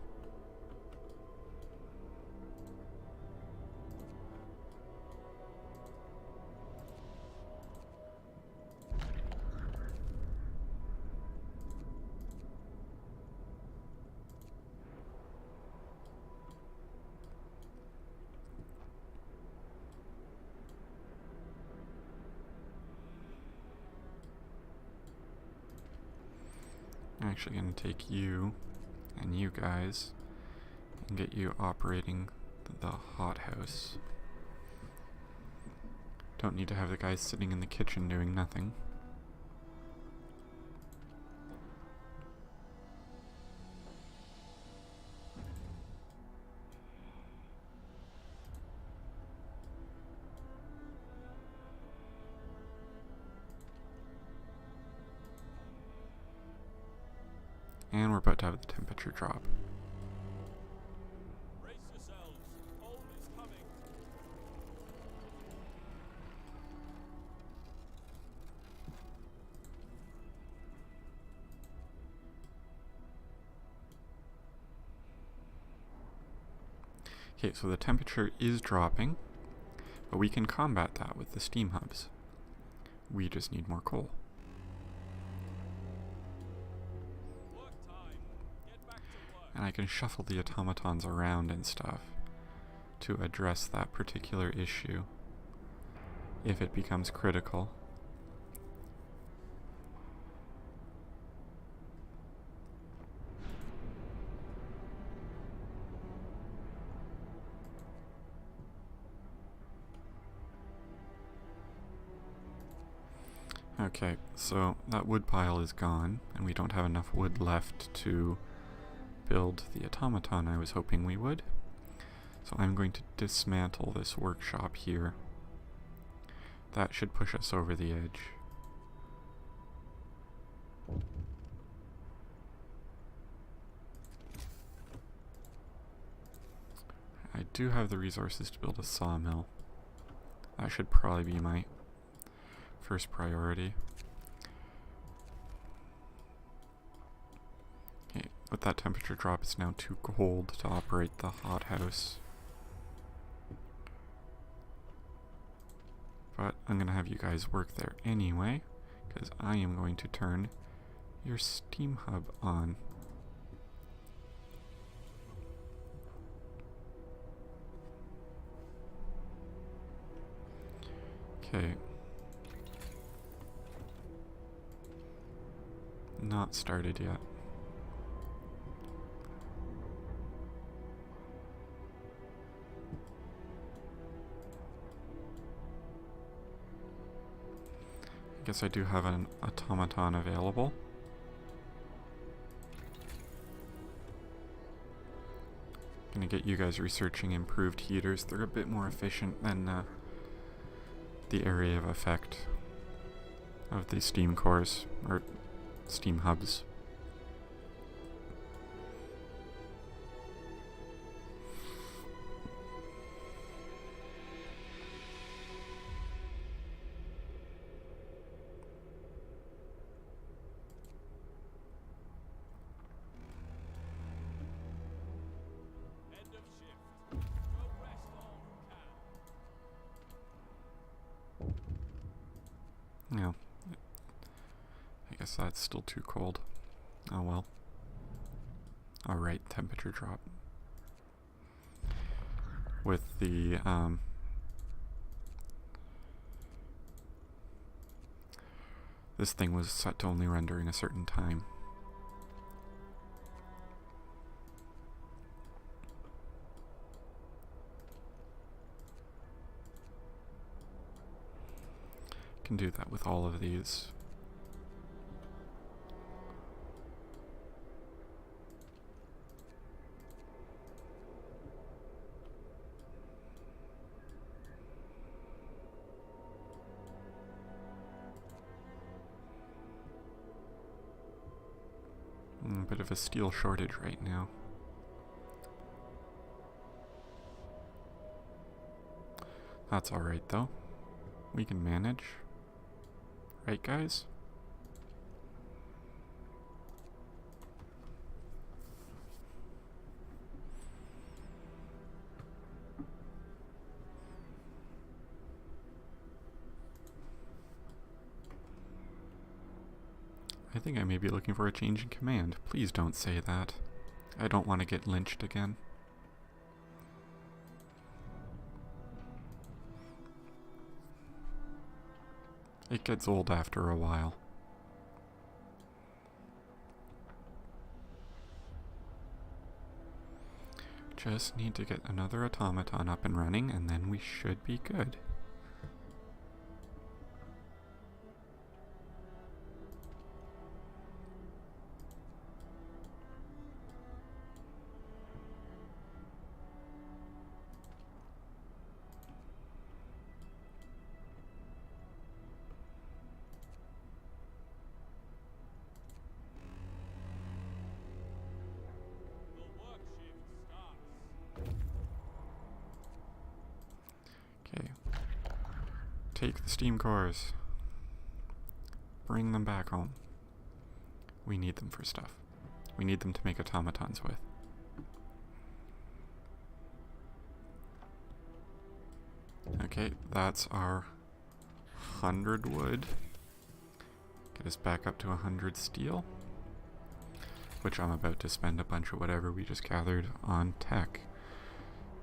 I'm actually going to take you and you guys and get you operating the hothouse. Don't need to have the guys sitting in the kitchen doing nothing. And we're about to have the temperature drop. Brace yourselves. Cold is coming. Okay, so the temperature is dropping, but we can combat that with the steam hubs. We just need more coal. Work time. Get back to work. And I can shuffle the automatons around and stuff to address that particular issue if it becomes critical. Okay, so that wood pile is gone, and we don't have enough wood left to build the automaton I was hoping we would. So I'm going to dismantle this workshop here. That should push us over the edge. I do have the resources to build a sawmill. That should probably be my first priority. Okay, with that temperature drop, it's now too cold to operate the hothouse. But I'm gonna have you guys work there anyway, because I am going to turn your steam hub on. Okay. Not started yet. I guess I do have an automaton available. Gonna get you guys researching improved heaters. They're a bit more efficient than the area of effect of the steam cores, or steam hubs. End of shift. Go rest all who can. Yeah. I guess that's still too cold. Oh well. Alright, temperature drop. With the, this thing was set to only run during a certain time. Can do that with all of these. Bit of a steel shortage right now. That's alright though. We can manage. Right, guys? I think I may be looking for a change in command. Please don't say that. I don't want to get lynched again. It gets old after a while. Just need to get another automaton up and running, and then we should be good. Your work shift starts. Okay. Take the steam cores. Bring them back home. We need them for stuff. We need them to make automatons with. Okay, that's our 100 wood. Get us back up to 100 steel. Which I'm about to spend a bunch of whatever we just gathered on tech.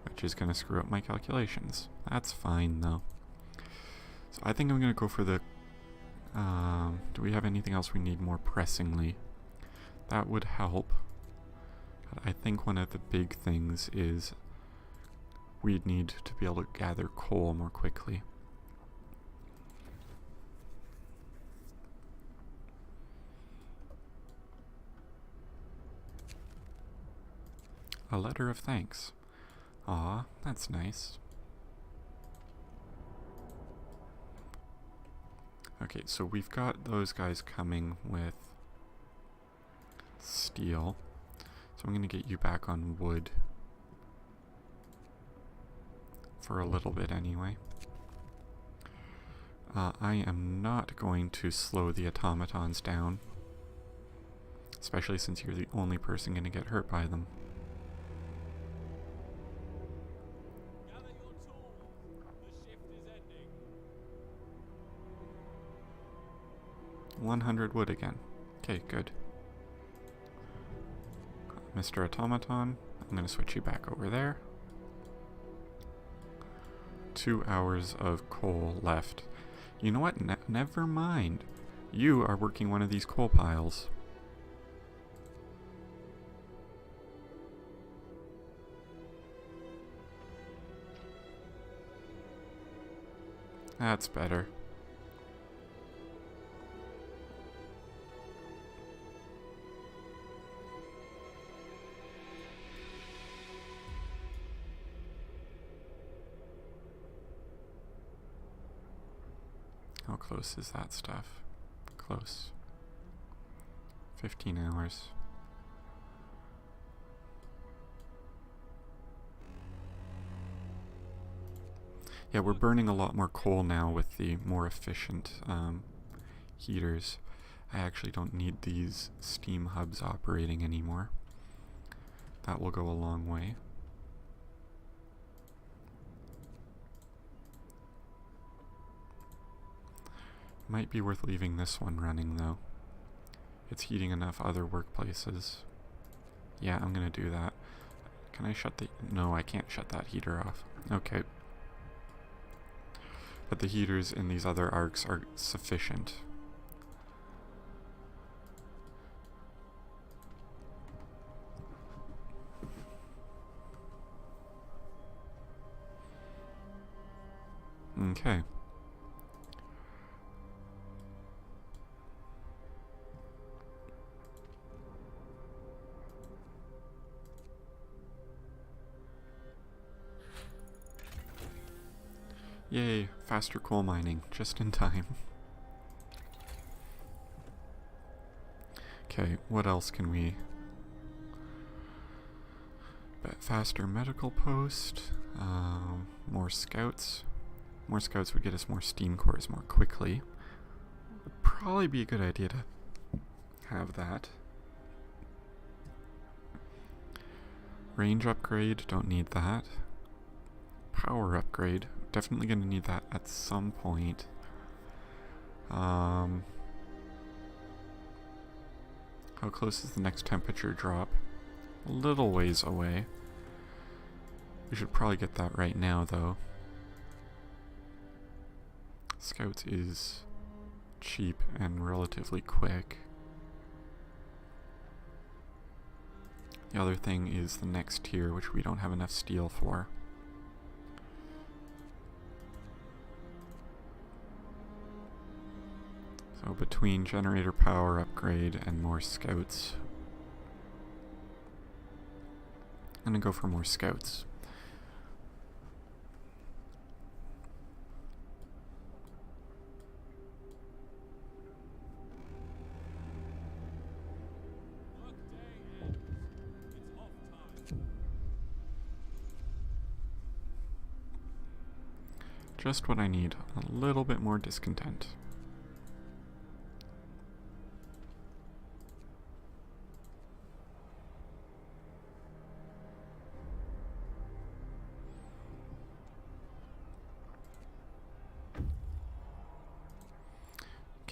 Which is going to screw up my calculations. That's fine though. So I think I'm going to go for the... do we have anything else we need more pressingly? That would help. But I think one of the big things is we'd need to be able to gather coal more quickly. A letter of thanks. Aw, that's nice. Okay, so we've got those guys coming with steel. So I'm going to get you back on wood. For a little bit anyway. I am not going to slow the automatons down. Especially since you're the only person going to get hurt by them. Gather your tools. The shift is ending. 100 wood again. Okay, good. Mr. Automaton, I'm going to switch you back over there. 2 hours of coal left. You know what? Never mind. You are working one of these coal piles. That's better. How close is that stuff? Close. 15 hours. Yeah, we're burning a lot more coal now with the more efficient heaters. I actually don't need these steam hubs operating anymore. That will go a long way. Might be worth leaving this one running though. It's heating enough other workplaces. Yeah, I'm gonna do that. Can I shut the... No, I can't shut that heater off. Okay. But the heaters in these other arcs are sufficient. Okay. Yay, faster coal mining, just in time. Okay, what else can we... Faster medical post, more scouts. More scouts would get us more steam cores more quickly. Would probably be a good idea to have that. Range upgrade, don't need that. Power upgrade, definitely going to need that at some point. How close is the next temperature drop? A little ways away. We should probably get that right now, though. Scouts is cheap and relatively quick. The other thing is the next tier, which we don't have enough steel for. So between generator power upgrade and more scouts, I'm gonna go for more scouts. Workday ends. It's off time. Just what I need, a little bit more discontent.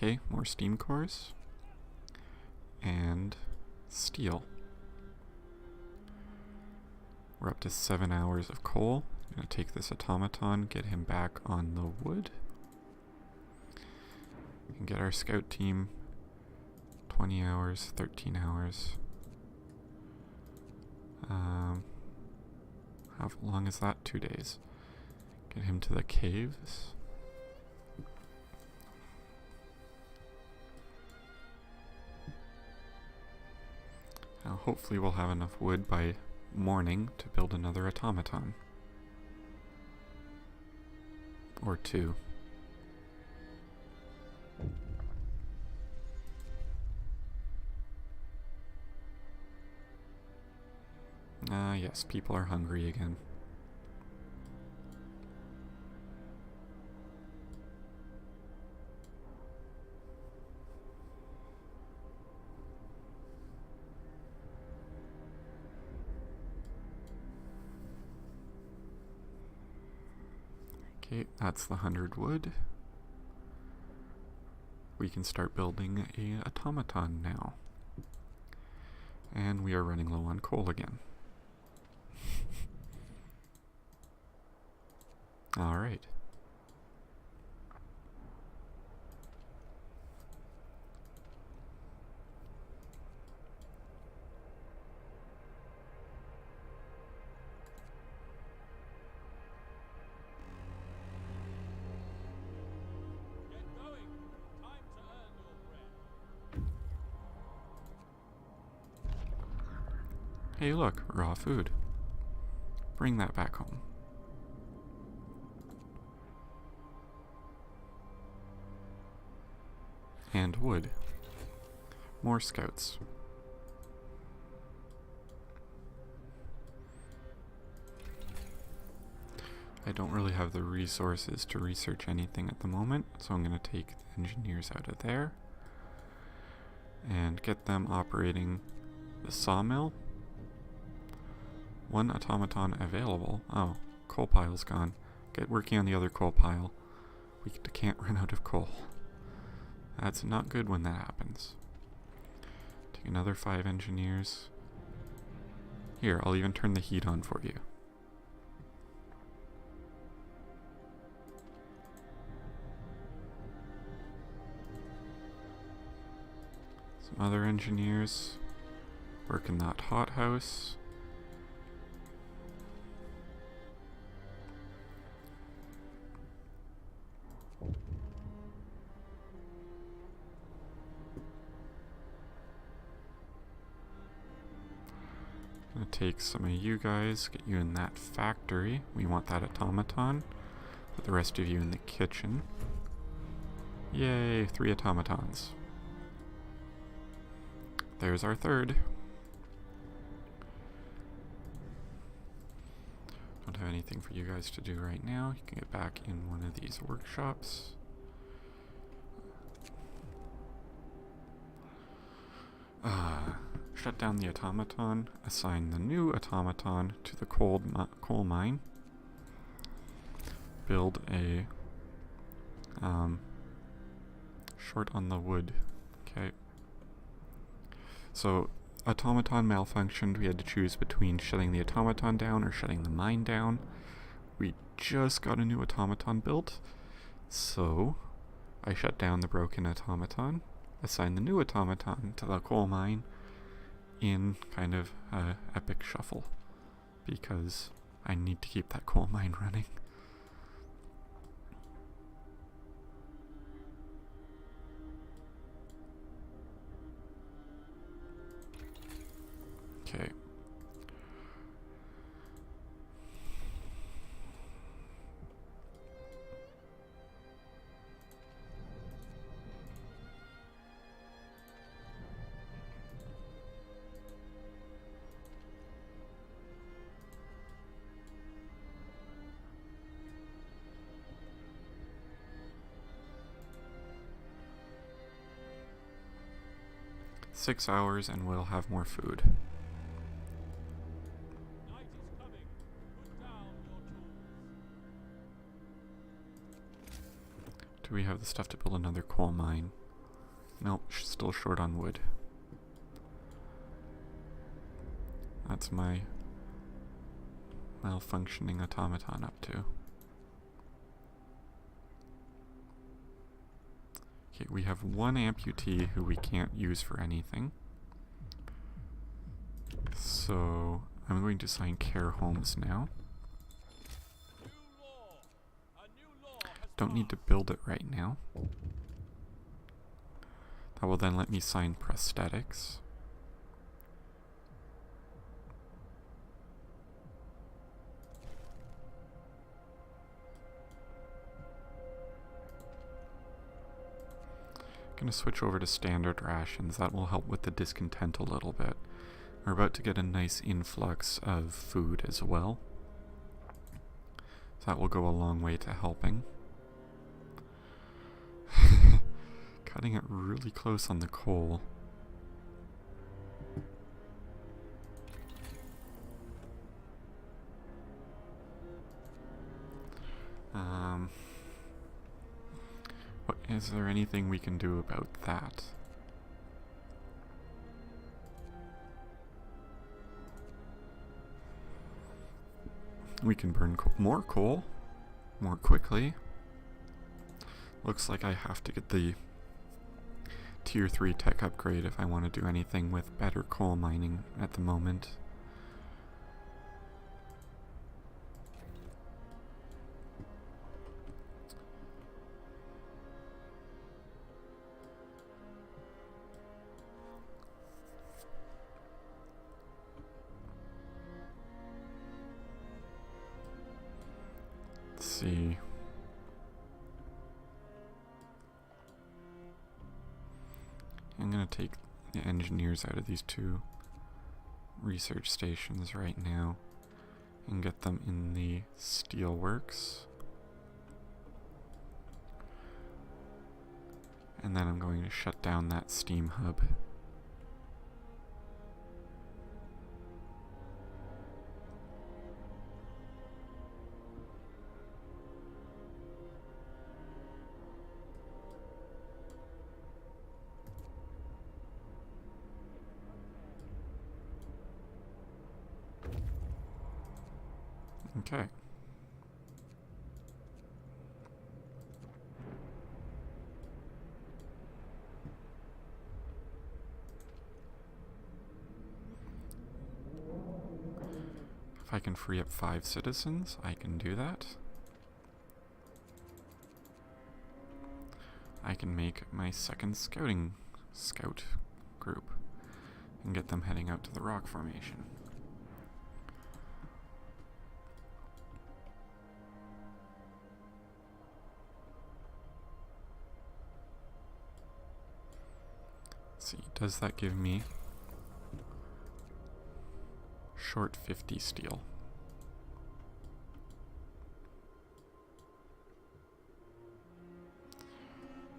Okay, more steam cores. And steel. We're up to 7 hours of coal. I'm gonna take this automaton, get him back on the wood. We can get our scout team 20 hours, 13 hours. How long is that? 2 days. Get him to the caves. Now hopefully we'll have enough wood by morning to build another automaton. Or 2. Yes, people are hungry again. Okay, that's the 100 wood. We can start building a automaton now. And we are running low on coal again. Alright. Get going. Time to earn your bread. Hey look, raw food. Bring that back home. And wood. More scouts. I don't really have the resources to research anything at the moment, so I'm going to take the engineers out of there and get them operating the sawmill. 1 automaton available. Oh, coal pile's gone. Get working on the other coal pile. We can't run out of coal. That's not good when that happens. Take another 5 engineers. Here, I'll even turn the heat on for you. Some other engineers work in that hothouse. Gonna take some of you guys, get you in that factory. We want that automaton. Put the rest of you in the kitchen. Yay, 3 automatons. There's our 3rd. Don't have anything for you guys to do right now. You can get back in one of these workshops. Shut down the automaton, assign the new automaton to the coal mine, build a short on the wood. Okay. So automaton malfunctioned. We had to choose between shutting the automaton down or shutting the mine down. We just got a new automaton built, so I shut down the broken automaton, assigned the new automaton to the coal mine in kind of a epic shuffle, because I need to keep that coal mine running. Okay. Six hours and we'll have more food. Night is coming. Put down your tools. Do we have the stuff to build another coal mine? Nope, still short on wood. That's my malfunctioning automaton up to. Okay, we have one amputee who we can't use for anything. So I'm going to assign care homes now. Don't need to build it right now. That will then let me assign prosthetics. Gonna switch over to standard rations. That will help with the discontent a little bit. We're about to get a nice influx of food as well. So that will go a long way to helping. Cutting it really close on the coal. Is there anything we can do about that? We can burn more coal more quickly. Looks like I have to get the tier 3 tech upgrade if I want to do anything with better coal mining at the moment. Let's see. I'm going to take the engineers out of these 2 research stations right now and get them in the steelworks. And then I'm going to shut down that steam hub. Okay. If I can free up 5 citizens, I can do that. I can make my second scout group and get them heading out to the rock formation. Let's see, does that give me short 50 steel?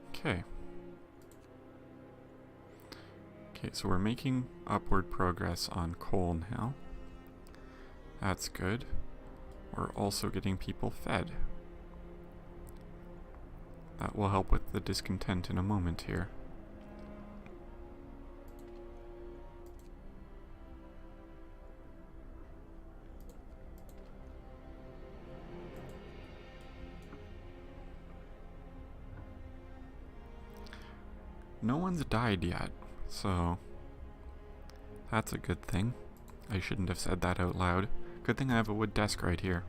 Okay. Okay, so we're making upward progress on coal now. That's good. We're also getting people fed. That will help with the discontent in a moment here. No one's died yet, so that's a good thing. I shouldn't have said that out loud. Good thing I have a wood desk right here.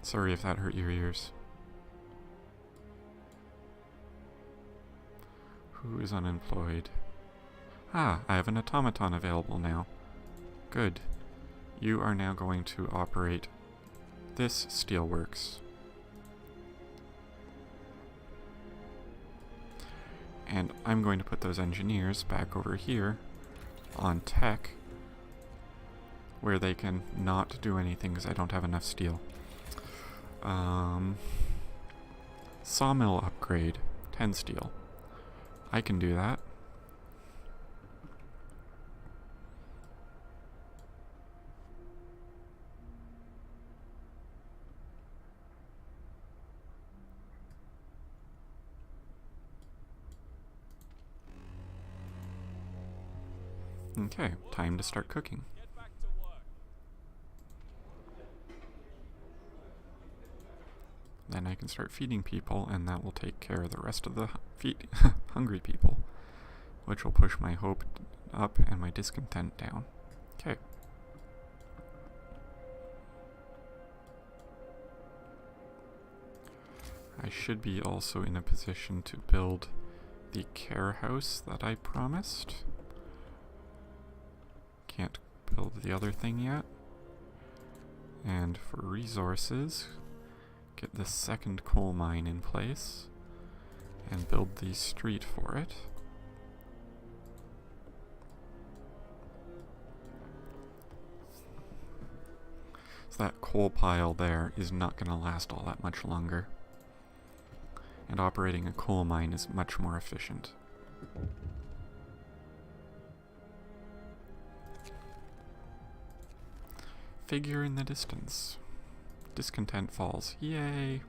Sorry if that hurt your ears. Who is unemployed? Ah, I have an automaton available now. Good. You are now going to operate this steelworks. And I'm going to put those engineers back over here on tech, where they can not do anything because I don't have enough steel. Sawmill upgrade, 10 steel. I can do that. Okay, time to start cooking. Get back to work. Then I can start feeding people, and that will take care of the rest of the hungry people, which will push my hope up and my discontent down. Okay. I should be also in a position to build the care house that I promised. Can't build the other thing yet. And for resources, get the second coal mine in place and build the street for it. So that coal pile there is not going to last all that much longer. And operating a coal mine is much more efficient. Figure in the distance. Discontent falls. Yay!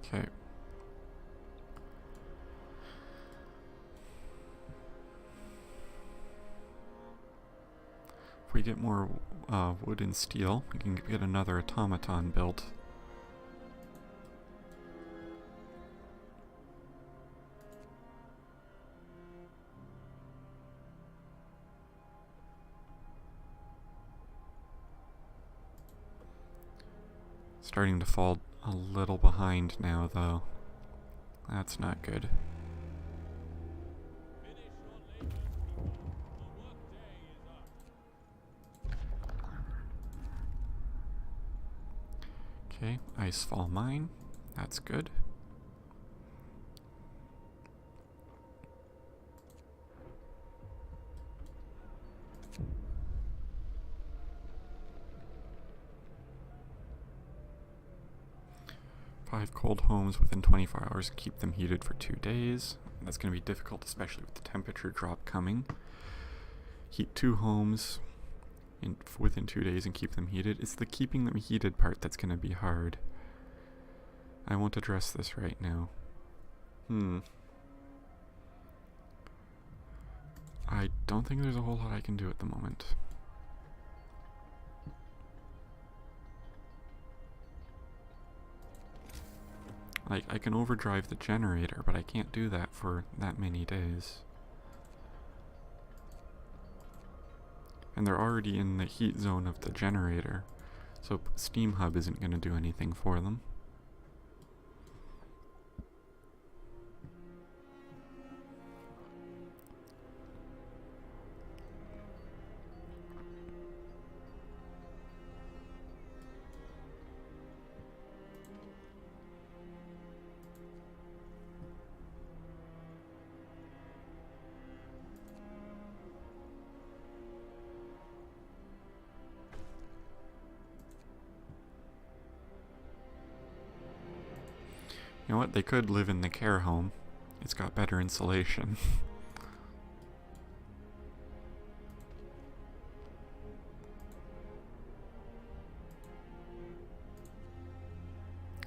Okay. If we get more wood and steel, we can get another automaton built. Starting to fall a little behind now, though. That's not good. Finish your labors, people. The work day is up. Okay, Icefall Mine. That's good. Five cold homes within 24 hours, keep them heated for 2 days. That's going to be difficult, especially with the temperature drop coming. Heat 2 homes within 2 days and keep them heated. It's the keeping them heated part that's going to be hard. I won't address this right now. I don't think there's a whole lot I can do at the moment. Like, I can overdrive the generator, but I can't do that for that many days. And they're already in the heat zone of the generator, so Steam Hub isn't going to do anything for them. You know what? They could live in the care home. It's got better insulation.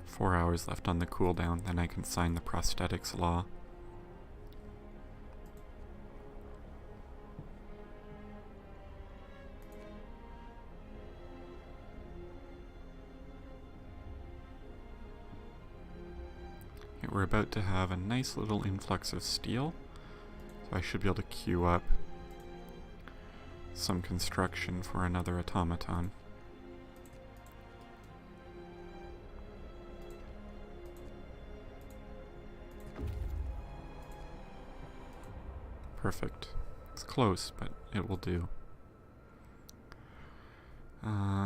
Four hours left on the cooldown, then I can sign the prosthetics law. We're about to have a nice little influx of steel, so I should be able to queue up some construction for another automaton. Perfect. It's close, but it will do.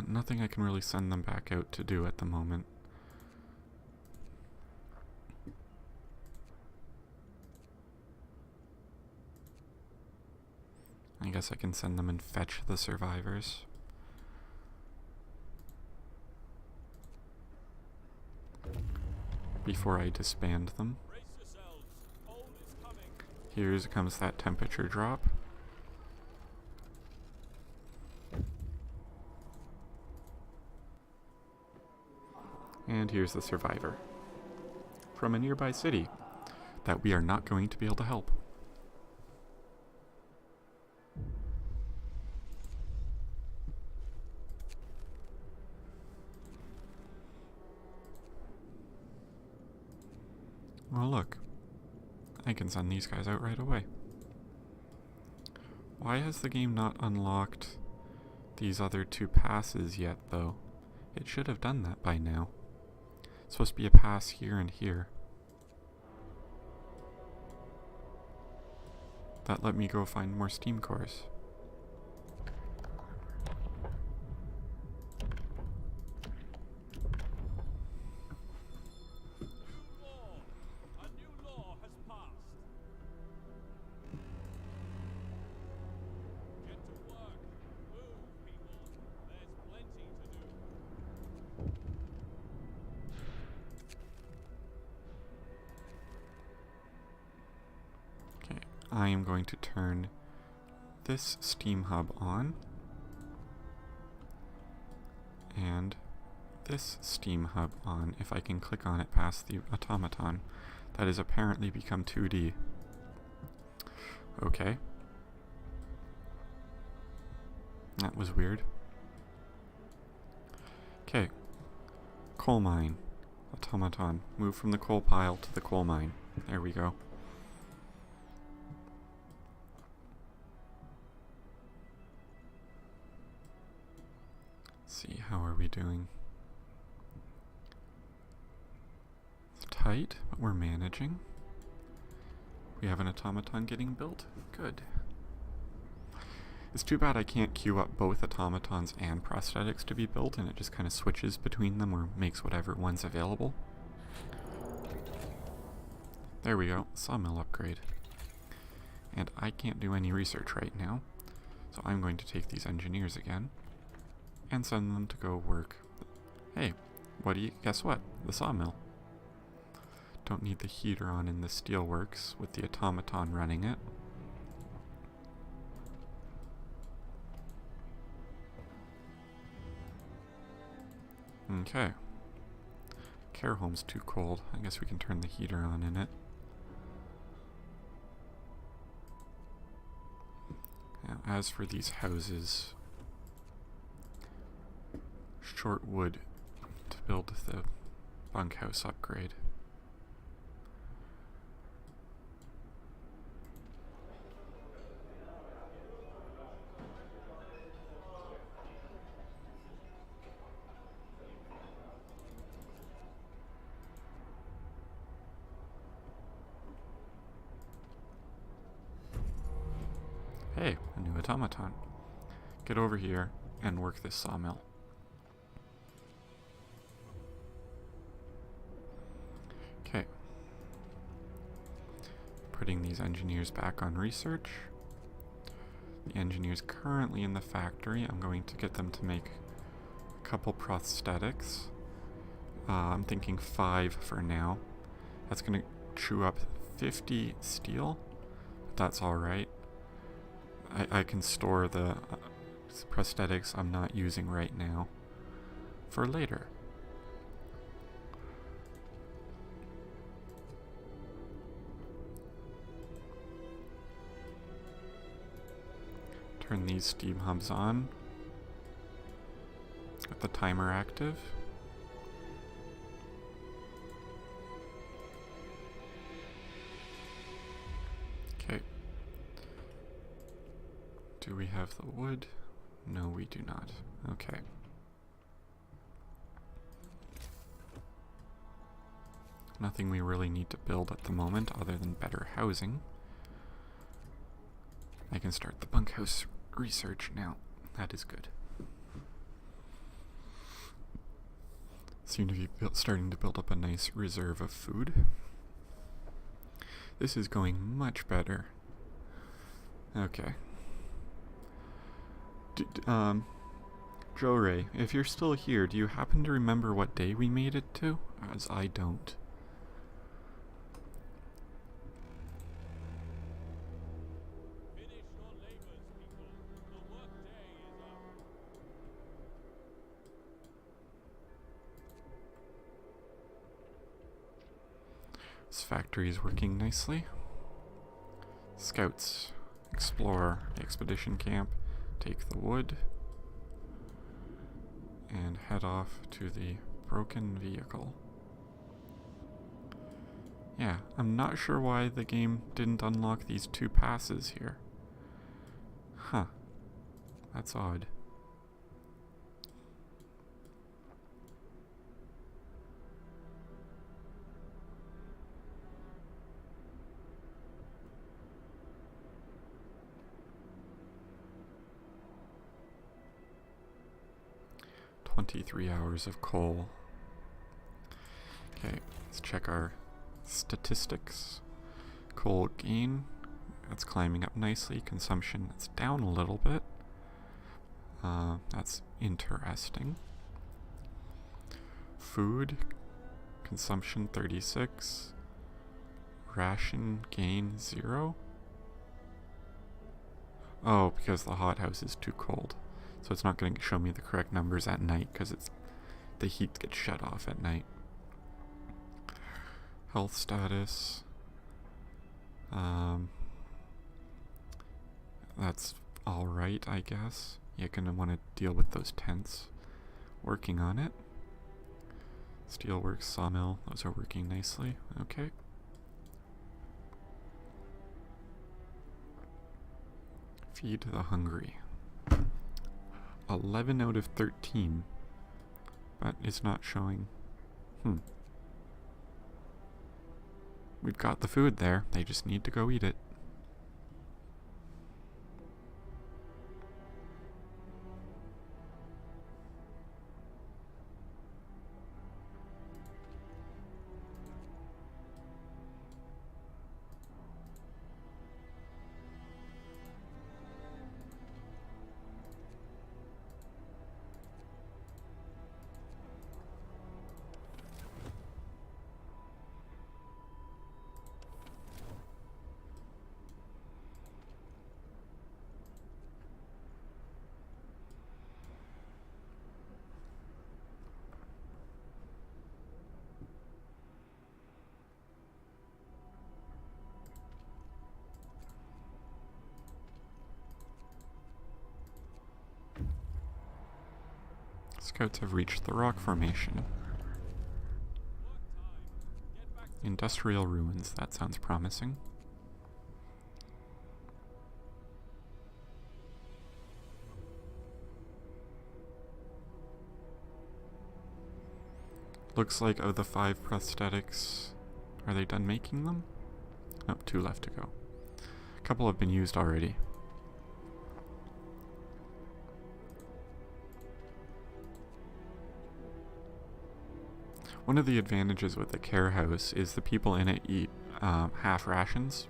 Nothing I can really send them back out to do at the moment. I guess I can send them and fetch the survivors. Before I disband them. Brace yourselves. Cold is coming. Here comes that temperature drop. And here's the survivor from a nearby city that we are not going to be able to help. Well, look. I can send these guys out right away. Why has the game not unlocked these other 2 passes yet, though? It should have done that by now. It's supposed to be a pass here and here. That let me go find more steam cores. A new law has passed. Get to work. Move, people. There's plenty to do. Okay, I am going to turn this steam hub on. And this steam hub on, if I can click on it past the automaton. That has apparently become 2D. Okay. That was weird. Okay. Coal mine. Automaton. Move from the coal pile to the coal mine. There we go. Let's see, how are we doing? It's tight, but we're managing. We have an automaton getting built. Good. It's too bad I can't queue up both automatons and prosthetics to be built, and it just kind of switches between them or makes whatever one's available. There we go, sawmill upgrade. And I can't do any research right now, so I'm going to take these engineers again and send them to go work. Hey, guess what? The sawmill. Don't need the heater on in the steelworks with the automaton running it. Okay. Care home's too cold. I guess we can turn the heater on in it. Now, as for these houses, short wood to build the bunkhouse upgrade. Hey, a new automaton. Get over here and work this sawmill. Okay. Putting these engineers back on research. The engineers currently in the factory, I'm going to get them to make a couple prosthetics. I'm thinking 5 for now. That's going to chew up 50 steel, but that's alright. I can store the prosthetics I'm not using right now for later. Turn these steam hubs on with the timer active. Okay. Do we have the wood? No, we do not. Okay. Nothing we really need to build at the moment other than better housing. I can start the bunkhouse research now. That is good. Seem to be starting to build up a nice reserve of food. This is going much better. Okay. Joe Ray, if you're still here, do you happen to remember what day we made it to? As I don't. Finish your labors, people. The work day is up. factory is working nicely. Scouts, explore the expedition camp, take the wood, and head off to the broken vehicle. Yeah, I'm not sure why the game didn't unlock these 2 passes here. Huh. That's odd. "23 hours of coal." Okay, let's check our statistics. Coal gain, that's climbing up nicely. Consumption, it's down a little bit. That's interesting. Food consumption 36. Ration gain 0. Oh, because the hothouse is too cold. So it's not going to show me the correct numbers at night because the heat gets shut off at night. Health status. That's alright, I guess. You're going to want to deal with those tents. Working on it. Steelworks, sawmill, those are working nicely. Okay. Feed the hungry. 11 out of 13. But it's not showing. We've got the food there. They just need to go eat it. Scouts have reached the rock formation. Industrial ruins, that sounds promising. Looks like of the 5 prosthetics, are they done making them? Oh, 2 left to go. A couple have been used already. One of the advantages with the care house is the people in it eat half rations.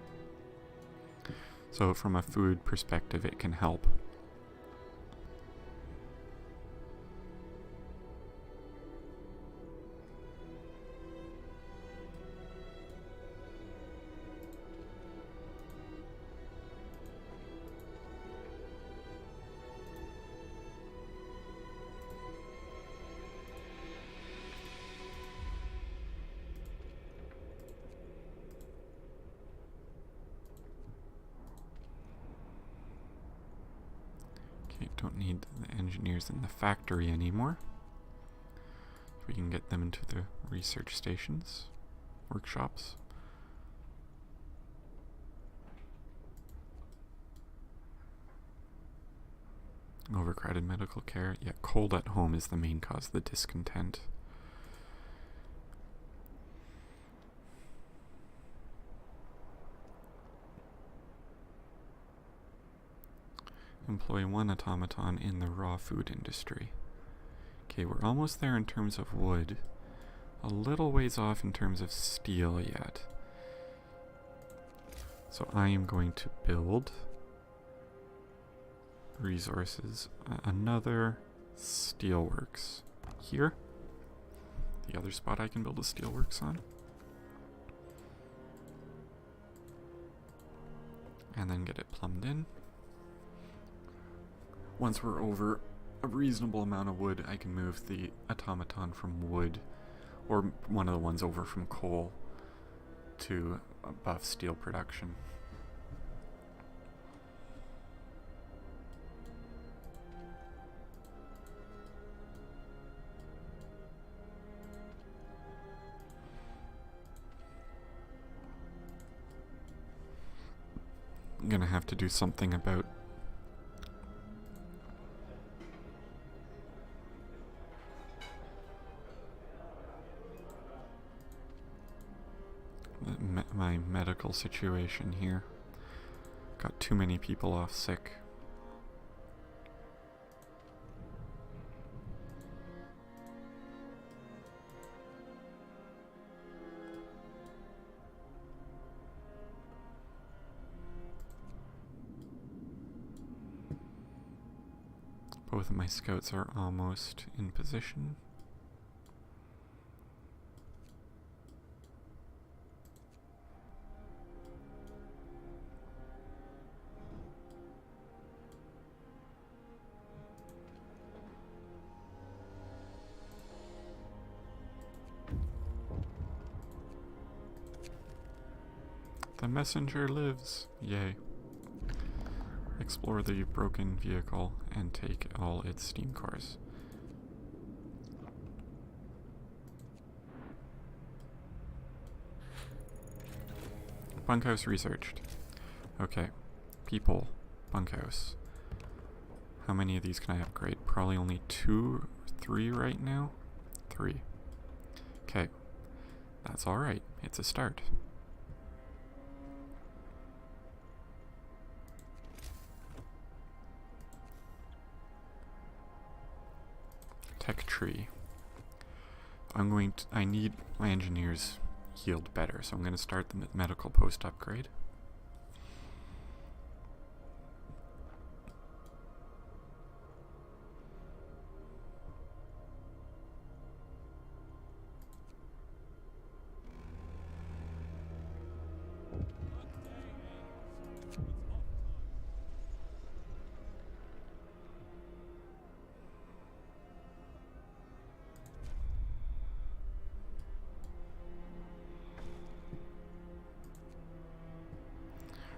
So from a food perspective, it can help. Don't need the engineers in the factory anymore. We can get them into the research stations, workshops. Overcrowded medical care. Yeah, cold at home is the main cause of the discontent. Employ 1 automaton in the raw food industry. Okay, we're almost there in terms of wood. A little ways off in terms of steel yet. So I am going to build resources. Another steelworks here. The other spot I can build a steelworks on. And then get it plumbed in. Once we're over a reasonable amount of wood, I can move the automaton from wood, or one of the ones over from coal, to buff steel production. I'm gonna have to do something about my medical situation here. Got too many people off sick. Both of my scouts are almost in position. The messenger lives! Yay. Explore the broken vehicle and take all its steam cores. Bunkhouse researched. Okay. People. Bunkhouse. How many of these can I upgrade? Probably only 2 or 3 right now? 3. Okay. That's alright. It's a start. Tech tree. I need my engineers healed better, so I'm going to start the medical post upgrade.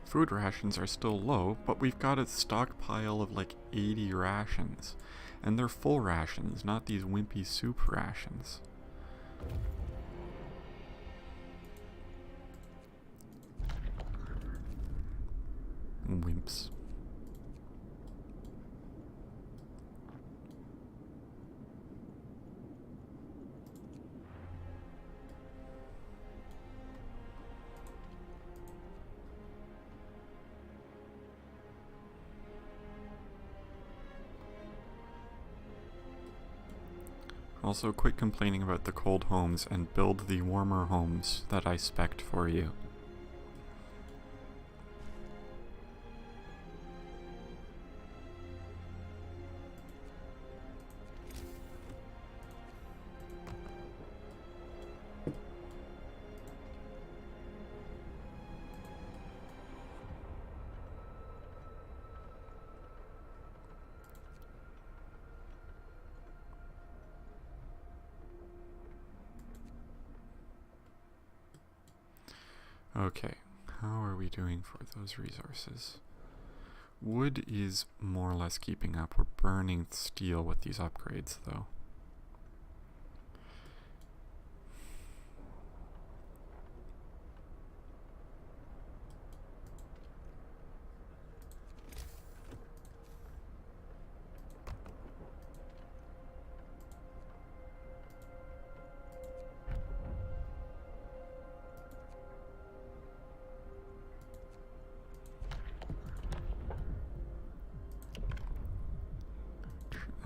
Food rations are still low, but we've got a stockpile of like 80 rations. And they're full rations, not these wimpy soup rations. Wimps. Also, quit complaining about the cold homes and build the warmer homes that I spec'd for you. Okay, how are we doing for those resources? Wood is more or less keeping up. We're burning steel with these upgrades, though.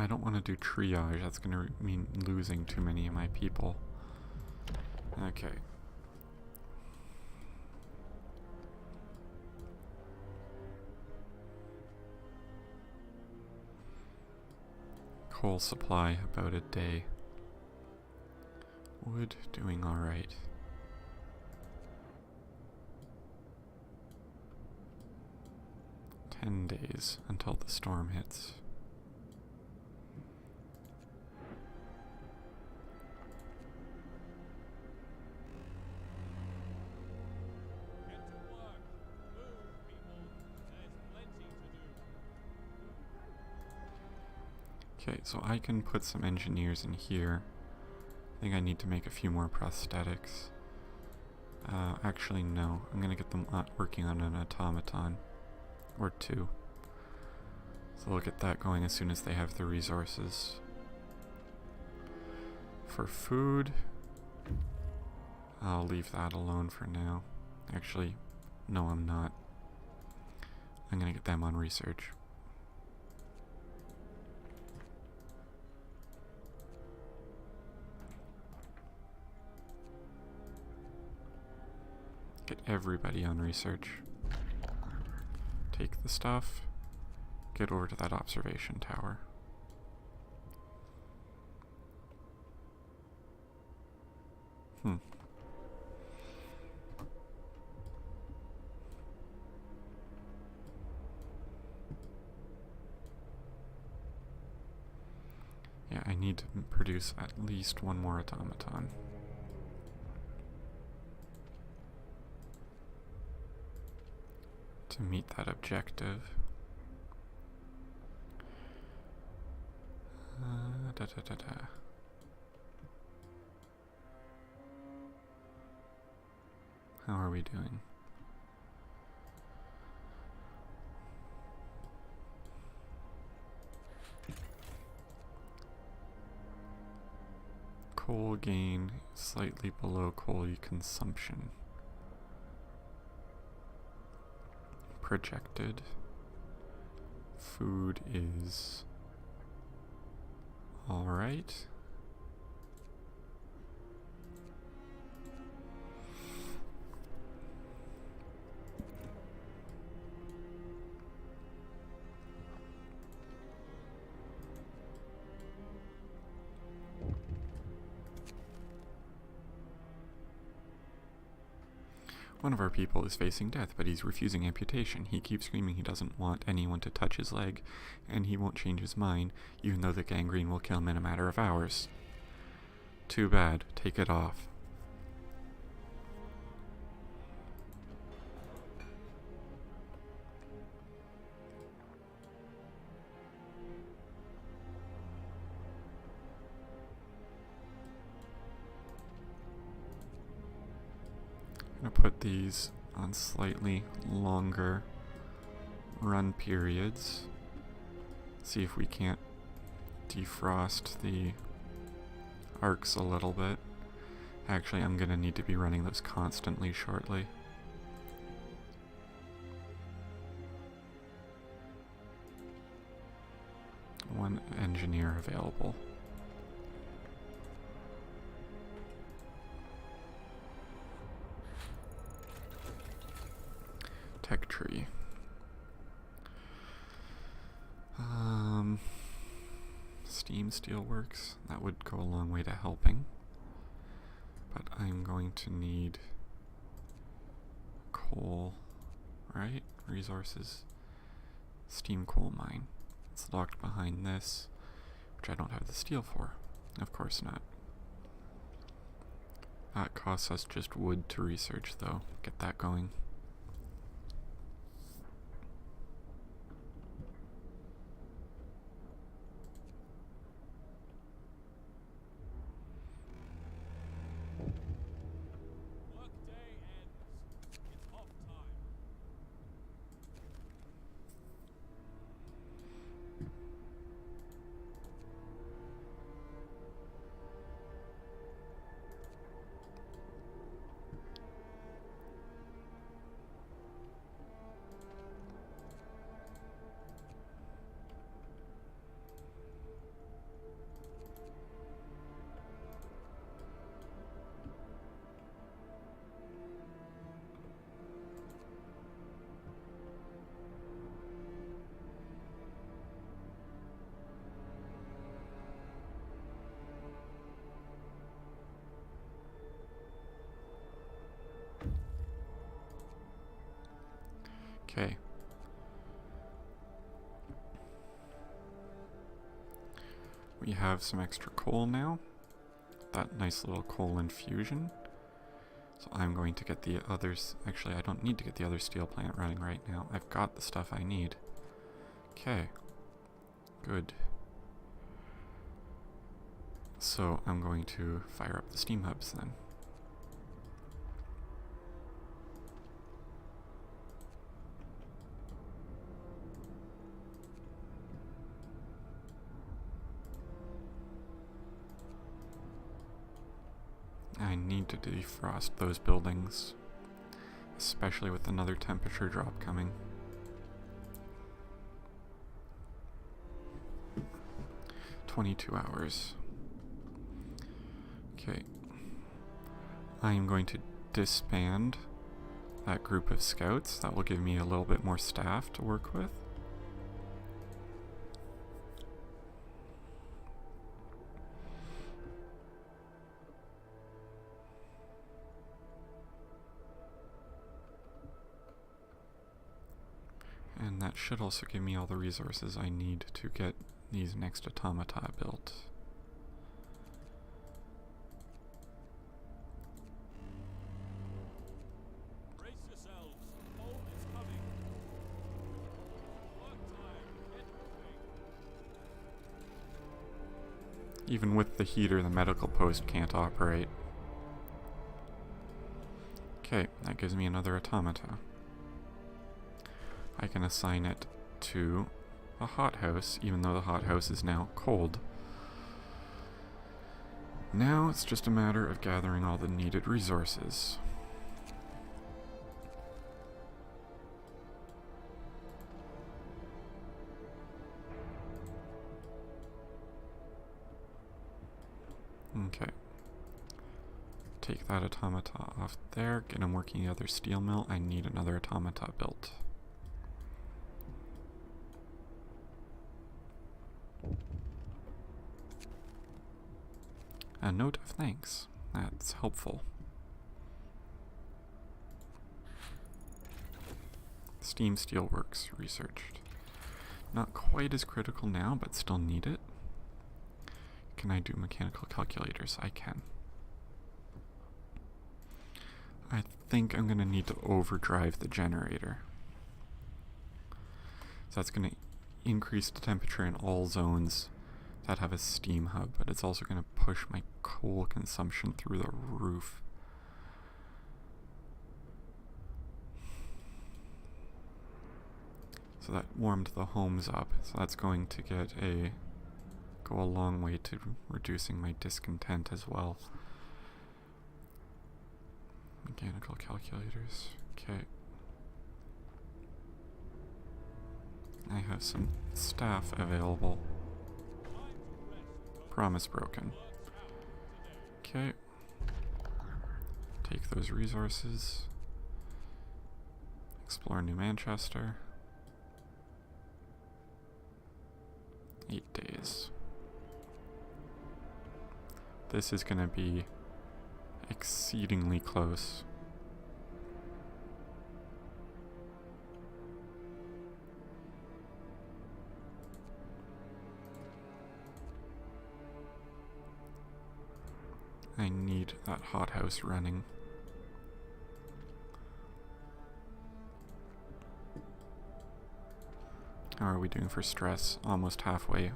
I don't want to do triage, that's going to mean losing too many of my people. Okay. Coal supply, about a day. Wood, doing alright. 10 days until the storm hits. Okay, so I can put some engineers in here. I think I need to make a few more prosthetics. Actually, no. I'm gonna get them working on an automaton. Or two. So we'll get that going as soon as they have the resources. For food, I'll leave that alone for now. Actually, no, I'm not. I'm gonna get them on research. Get everybody on research. Take the stuff. Get over to that observation tower. Yeah, I need to produce at least one more automaton. To meet that objective. How are we doing? Coal gain slightly below coal consumption. Projected. Food is alright. One of our people is facing death, but he's refusing amputation. He keeps screaming he doesn't want anyone to touch his leg, and he won't change his mind, even though the gangrene will kill him in a matter of hours. Too bad. Take it off. I'm going to put these on slightly longer run periods. See if we can't defrost the arcs a little bit. Actually, I'm going to need to be running those constantly shortly. One engineer available. Tech tree. Steam steelworks. That would go a long way to helping. But I'm going to need coal, right? Resources. Steam coal mine. It's locked behind this, which I don't have the steel for. Of course not. That costs us just wood to research, though. Get that going. Workday ends. It's off time. Okay. We have some extra coal now. That nice little coal infusion. So I'm going to get the others. Actually, I don't need to get the other steel plant running right now. I've got the stuff I need. Okay. Good. So I'm going to fire up the steam hubs then. I need to defrost those buildings, especially with another temperature drop coming. 22 hours. Okay. I am going to disband that group of scouts. That will give me a little bit more staff to work with. And that should also give me all the resources I need to get these next automata built. Brace yourselves. Home is coming. Work time. Get moving. Even with the heater, the medical post can't operate. Okay, that gives me another automata. I can assign it to a hothouse, even though the hothouse is now cold. Now it's just a matter of gathering all the needed resources. Okay. Take that automata off there, get him working the other steel mill. I need another automata built. A note of thanks. That's helpful. Steam Steelworks researched. Not quite as critical now, but still need it. Can I do mechanical calculators? I can. I think I'm going to need to overdrive the generator. So that's going to increase the temperature in all zones that have a steam hub, but it's also going to push my coal consumption through the roof. So that warmed the homes up, so that's going to go a long way to reducing my discontent as well. Mechanical calculators. Okay. I have some staff available. Promise broken. Okay. Take those resources. Explore New Manchester. 8 days. This is going to be exceedingly close. I need that hothouse running. How are we doing for stress? Almost halfway.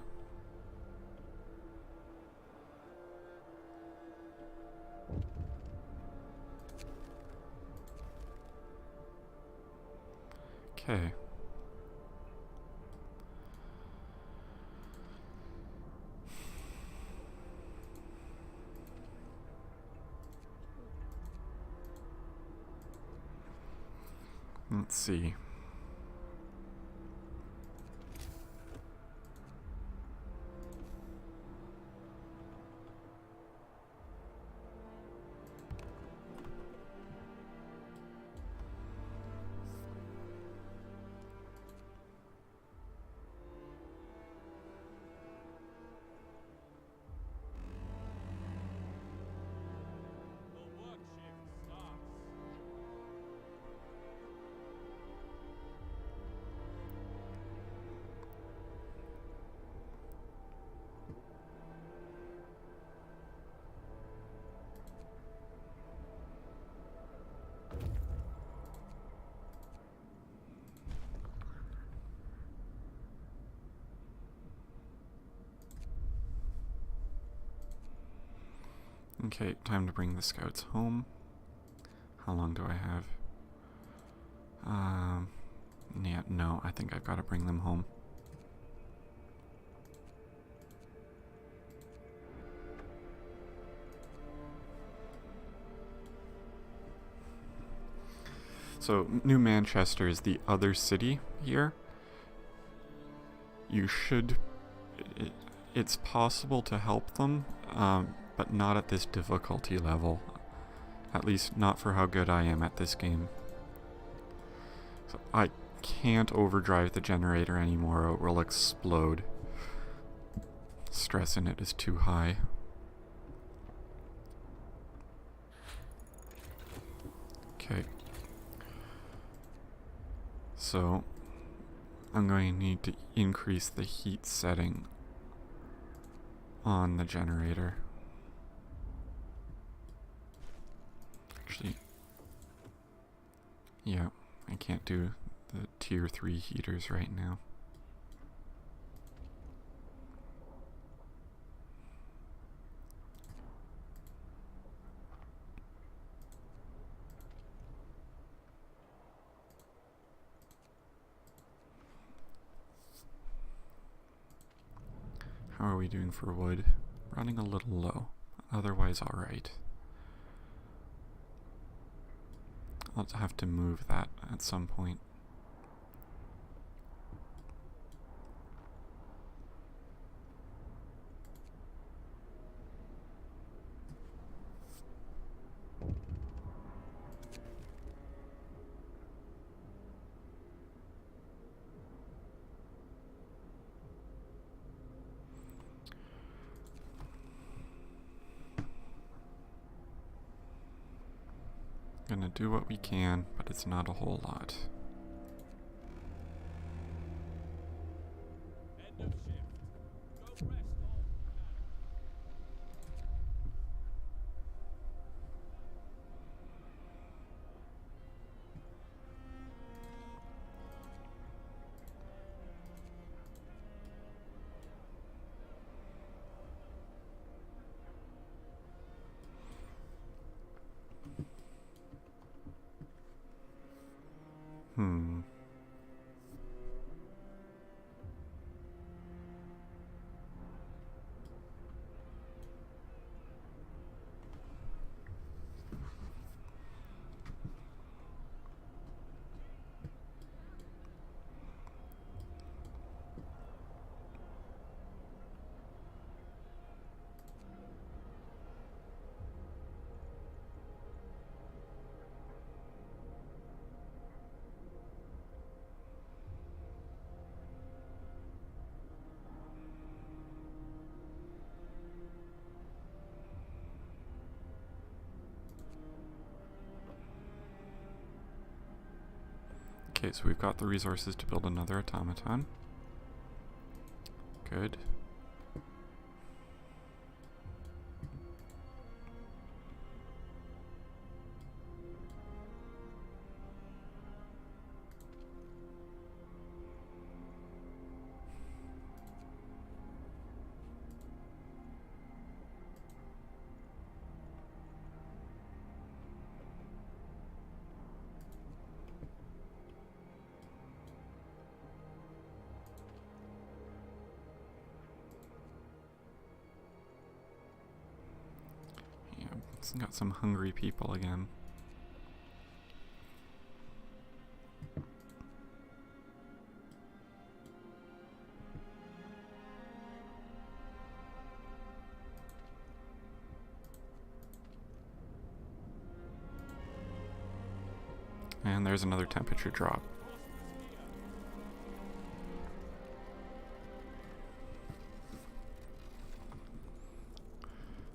Okay. Let's see. The work shift starts. Okay, time to bring the scouts home. How long do I have? Yeah, no, I think I've got to bring them home. So, New Manchester is the other city here. You should... It's possible to help them, but not at this difficulty level. At least not for how good I am at this game. So I can't overdrive the generator anymore or it will explode. Stress in it is too high. Okay. So I'm going to need to increase the heat setting on the generator. Actually, yeah, I can't do the tier 3 heaters right now. How are we doing for wood? Running a little low, otherwise alright. I'll have to move that at some point. Gonna do what we can, but it's not a whole lot. End of shift. Go rest all Hmm. Okay, so we've got the resources to build another automaton. Good. Yeah, it's got some hungry people again. And there's another temperature drop.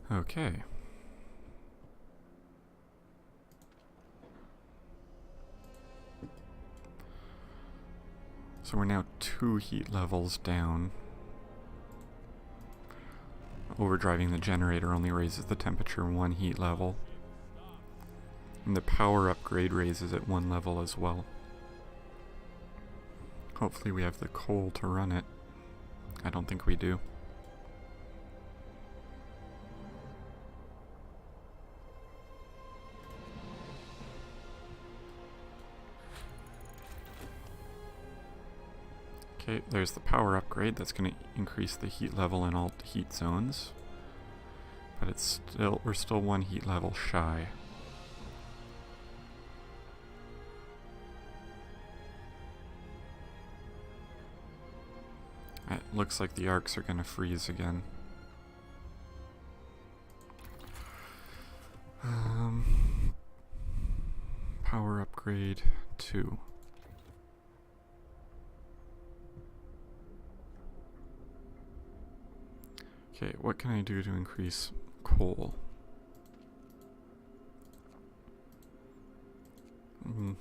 Okay. So we're now 2 heat levels down. Overdriving the generator only raises the temperature 1 heat level. And the power upgrade raises it 1 level as well. Hopefully we have the coal to run it. I don't think we do. Okay, there's the power upgrade. That's going to increase the heat level in all heat zones. But we're still one heat level shy. It looks like the arcs are going to freeze again. Power upgrade 2. Okay, what can I do to increase coal?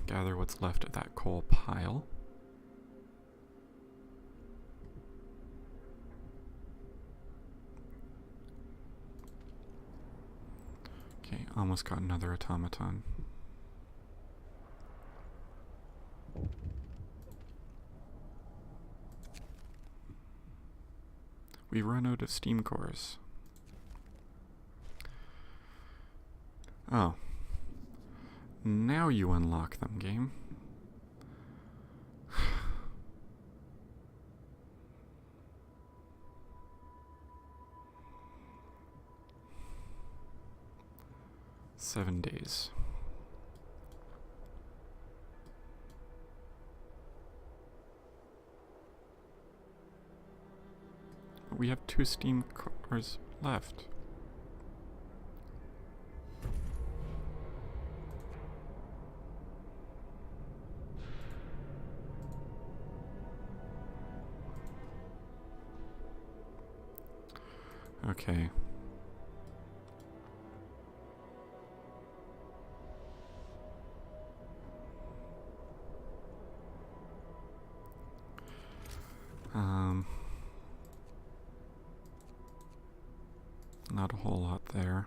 Gather what's left of that coal pile. Okay, almost got another automaton. We run out of steam cores. Oh. Now you unlock them, game. Seven days. We have 2 steam cores left. Okay. Not a whole lot there.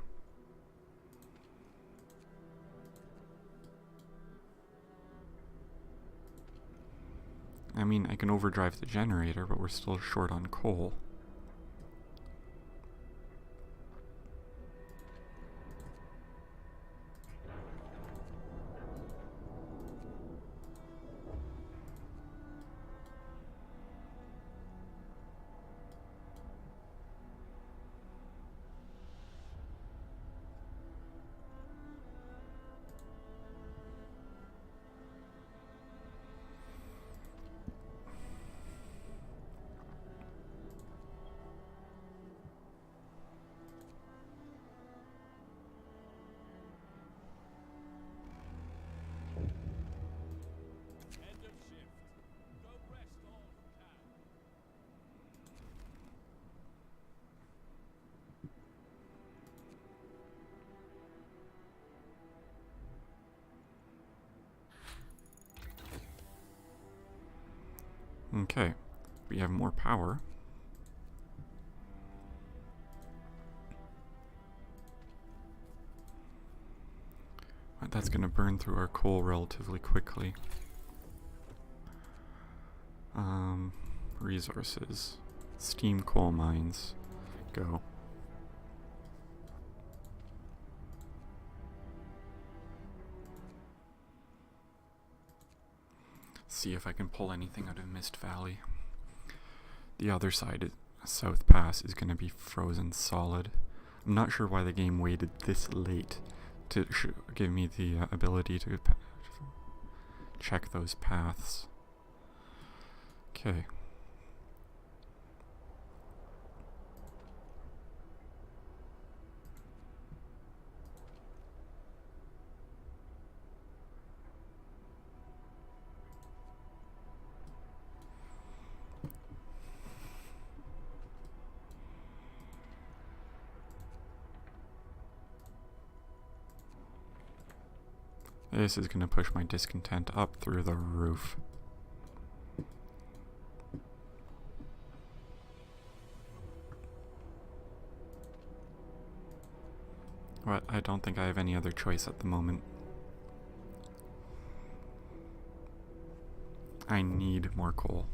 I mean, I can overdrive the generator, but we're still short on coal. End of shift. Go rest all you can. Okay, we have more power. But that's going to burn through our coal relatively quickly. Resources. Steam coal mines. Go. See if I can pull anything out of Mist Valley. The other side, South Pass, is going to be frozen solid. I'm not sure why the game waited this late to give me the ability to check those paths. Okay. This is going to push my discontent up through the roof. But I don't think I have any other choice at the moment. I need more coal.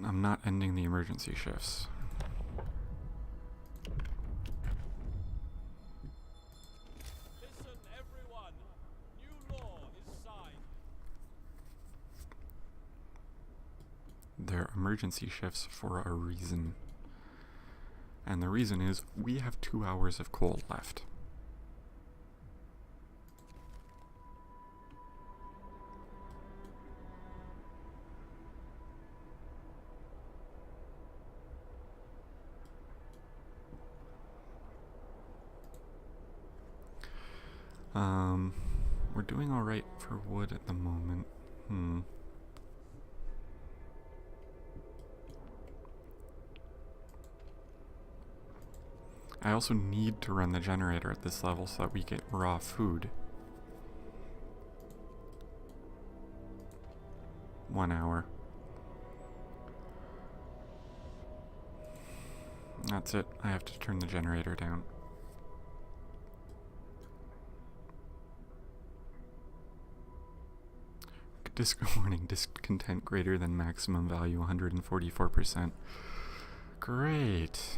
I'm not ending the emergency shifts. Listen, everyone. New law is signed. They're emergency shifts for a reason. And the reason is we have 2 hours of coal left. We're doing alright for wood at the moment. I also need to run the generator at this level so that we get raw food. 1 hour. That's it. I have to turn the generator down. Warning, discontent greater than maximum value, 144%. Great.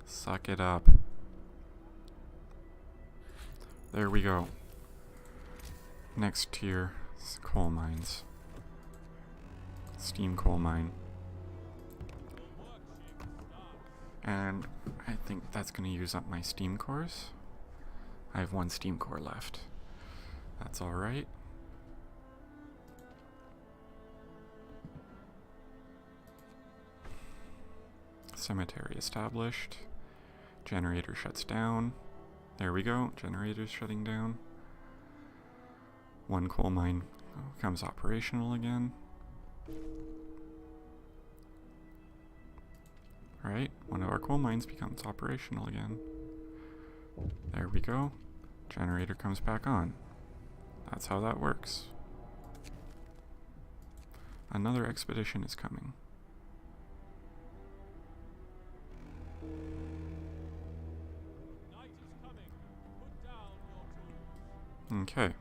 Suck it up. There we go. Next tier is coal mines. Steam coal mine. And I think that's going to use up my steam cores. I have 1 steam core left. That's alright. Cemetery established. Generator shuts down. There we go. Generator's shutting down. 1 coal mine becomes operational again. Right, 1 of our coal mines becomes operational again. There we go. Generator comes back on. That's how that works. Another expedition is coming. Night is coming. Put down your tools. Okay.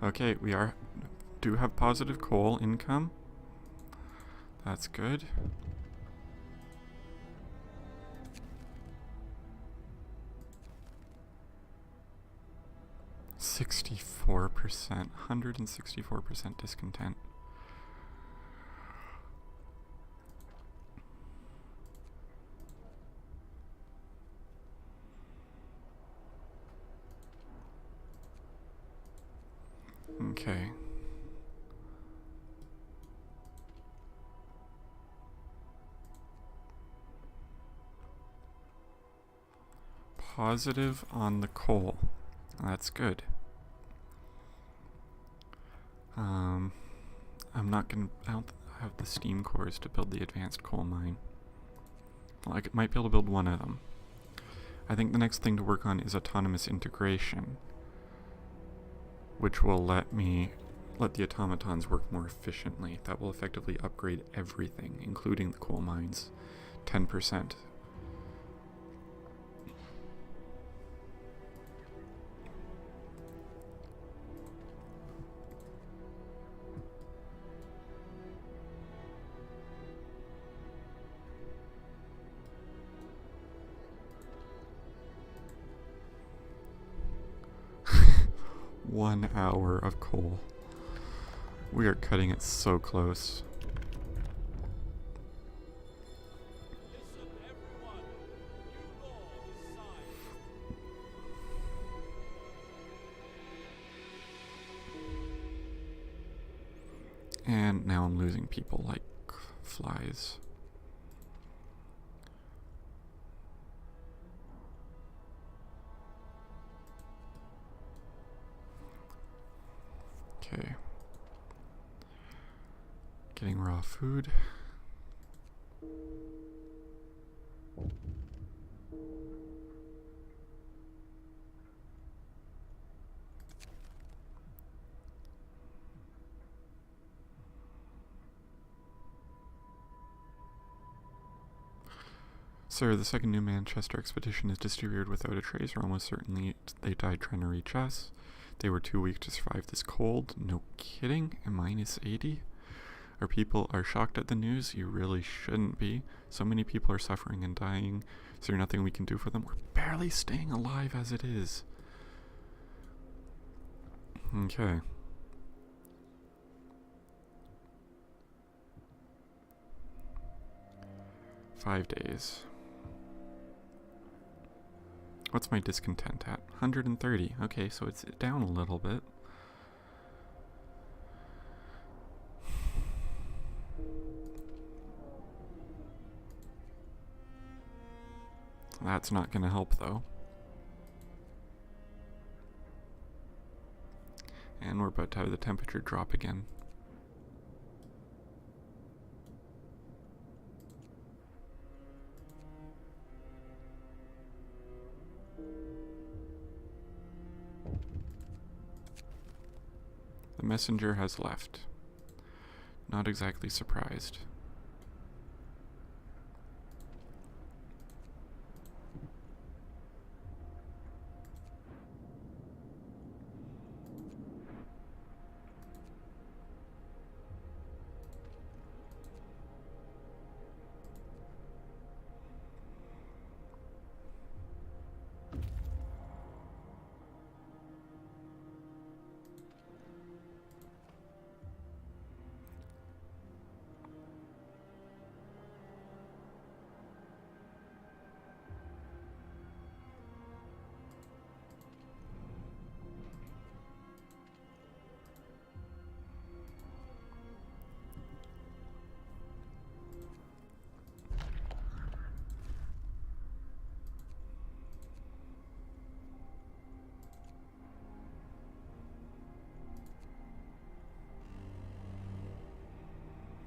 Okay, we do have positive coal income. That's good. %, 164% discontent. Okay. Positive on the coal. That's good. I don't have the steam cores to build the advanced coal mine. Well, I might be able to build 1 of them. I think the next thing to work on is autonomous integration, which will let the automatons work more efficiently. That will effectively upgrade everything, including the coal mines, 10%. One hour of coal. We are cutting it so close. Listen, everyone. New law is signed. And now I'm losing people like flies. Okay. Getting raw food. Sir, the second New Manchester expedition is disappeared without a trace, or almost certainly they died trying to reach us. They were too weak to survive this cold. No kidding? And -80? Our people are shocked at the news? You really shouldn't be. So many people are suffering and dying. Is there nothing we can do for them? We're barely staying alive as it is. Okay. "5 days. What's my discontent at? 130. Okay, so it's down a little bit. That's not going to help, though. And we're about to have the temperature drop again. The messenger has left. Not exactly surprised.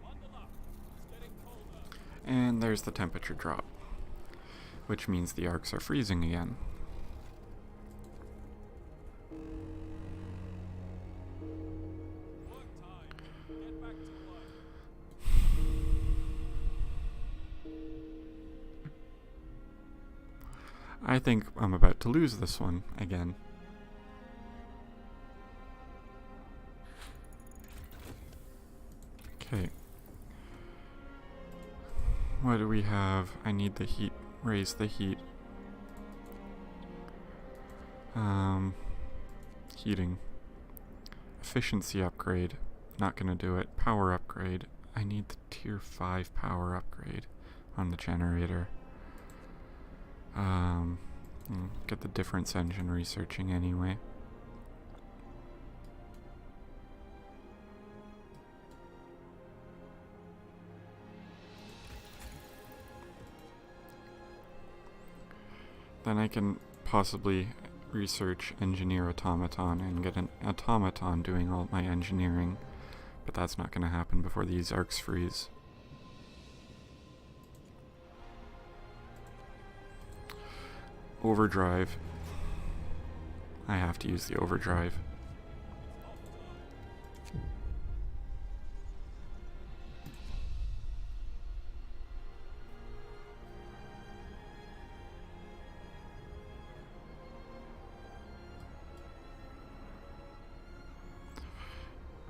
Bundle up. It's getting colder. And there's the temperature drop, which means the arcs are freezing again. Work time. Get back to work. I think I'm about to lose this one again. Okay. What do we have? I need the heat. Raise the heat. Heating. Efficiency upgrade. Not gonna do it. Power upgrade. I need the tier 5 power upgrade on the generator. Get the difference engine researching anyway. Then I can possibly research engineer automaton and get an automaton doing all my engineering, but that's not going to happen before these arcs freeze. Overdrive. I have to use the overdrive.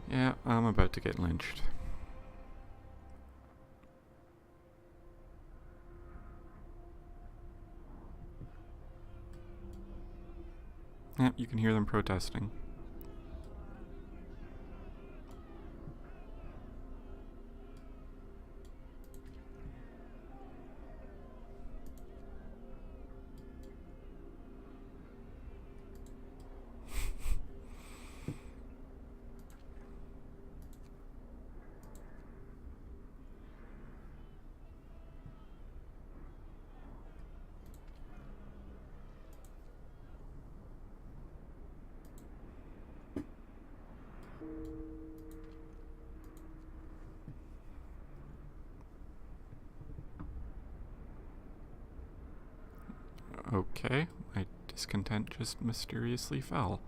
Yeah, I'm about to get lynched. Yep, you can hear them protesting. Okay, my discontent just mysteriously fell.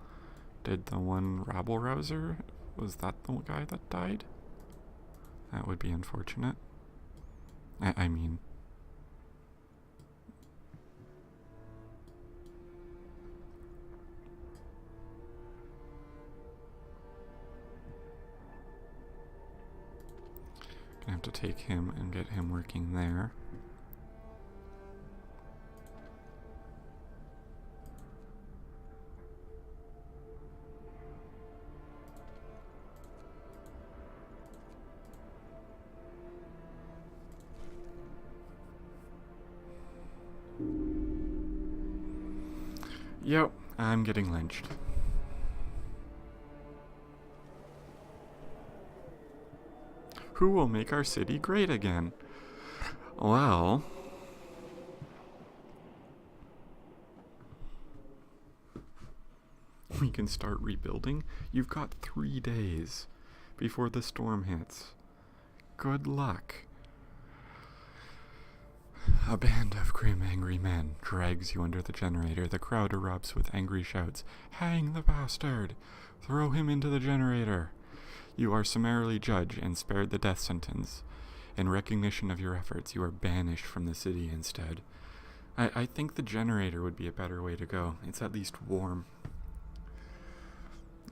Did the one rabble rouser, was that the guy that died? That would be unfortunate. I mean, to take him and get him working there. Yep, I'm getting lynched. Who will make our city great again? Well, we can start rebuilding. You've got 3 days before the storm hits. Good luck. A band of grim, angry men drags you under the generator. The crowd erupts with angry shouts. Hang the bastard! Throw him into the generator! You are summarily judged and spared the death sentence. In recognition of your efforts, you are banished from the city instead. I think the generator would be a better way to go. It's at least warm.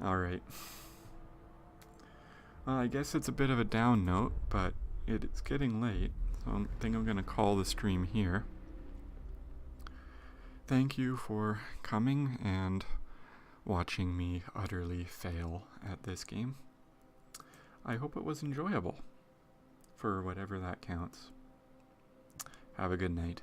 Alright. Well, I guess it's a bit of a down note, but it's getting late. So I think I'm going to call the stream here. Thank you for coming and watching me utterly fail at this game. I hope it was enjoyable, for whatever that counts. Have a good night.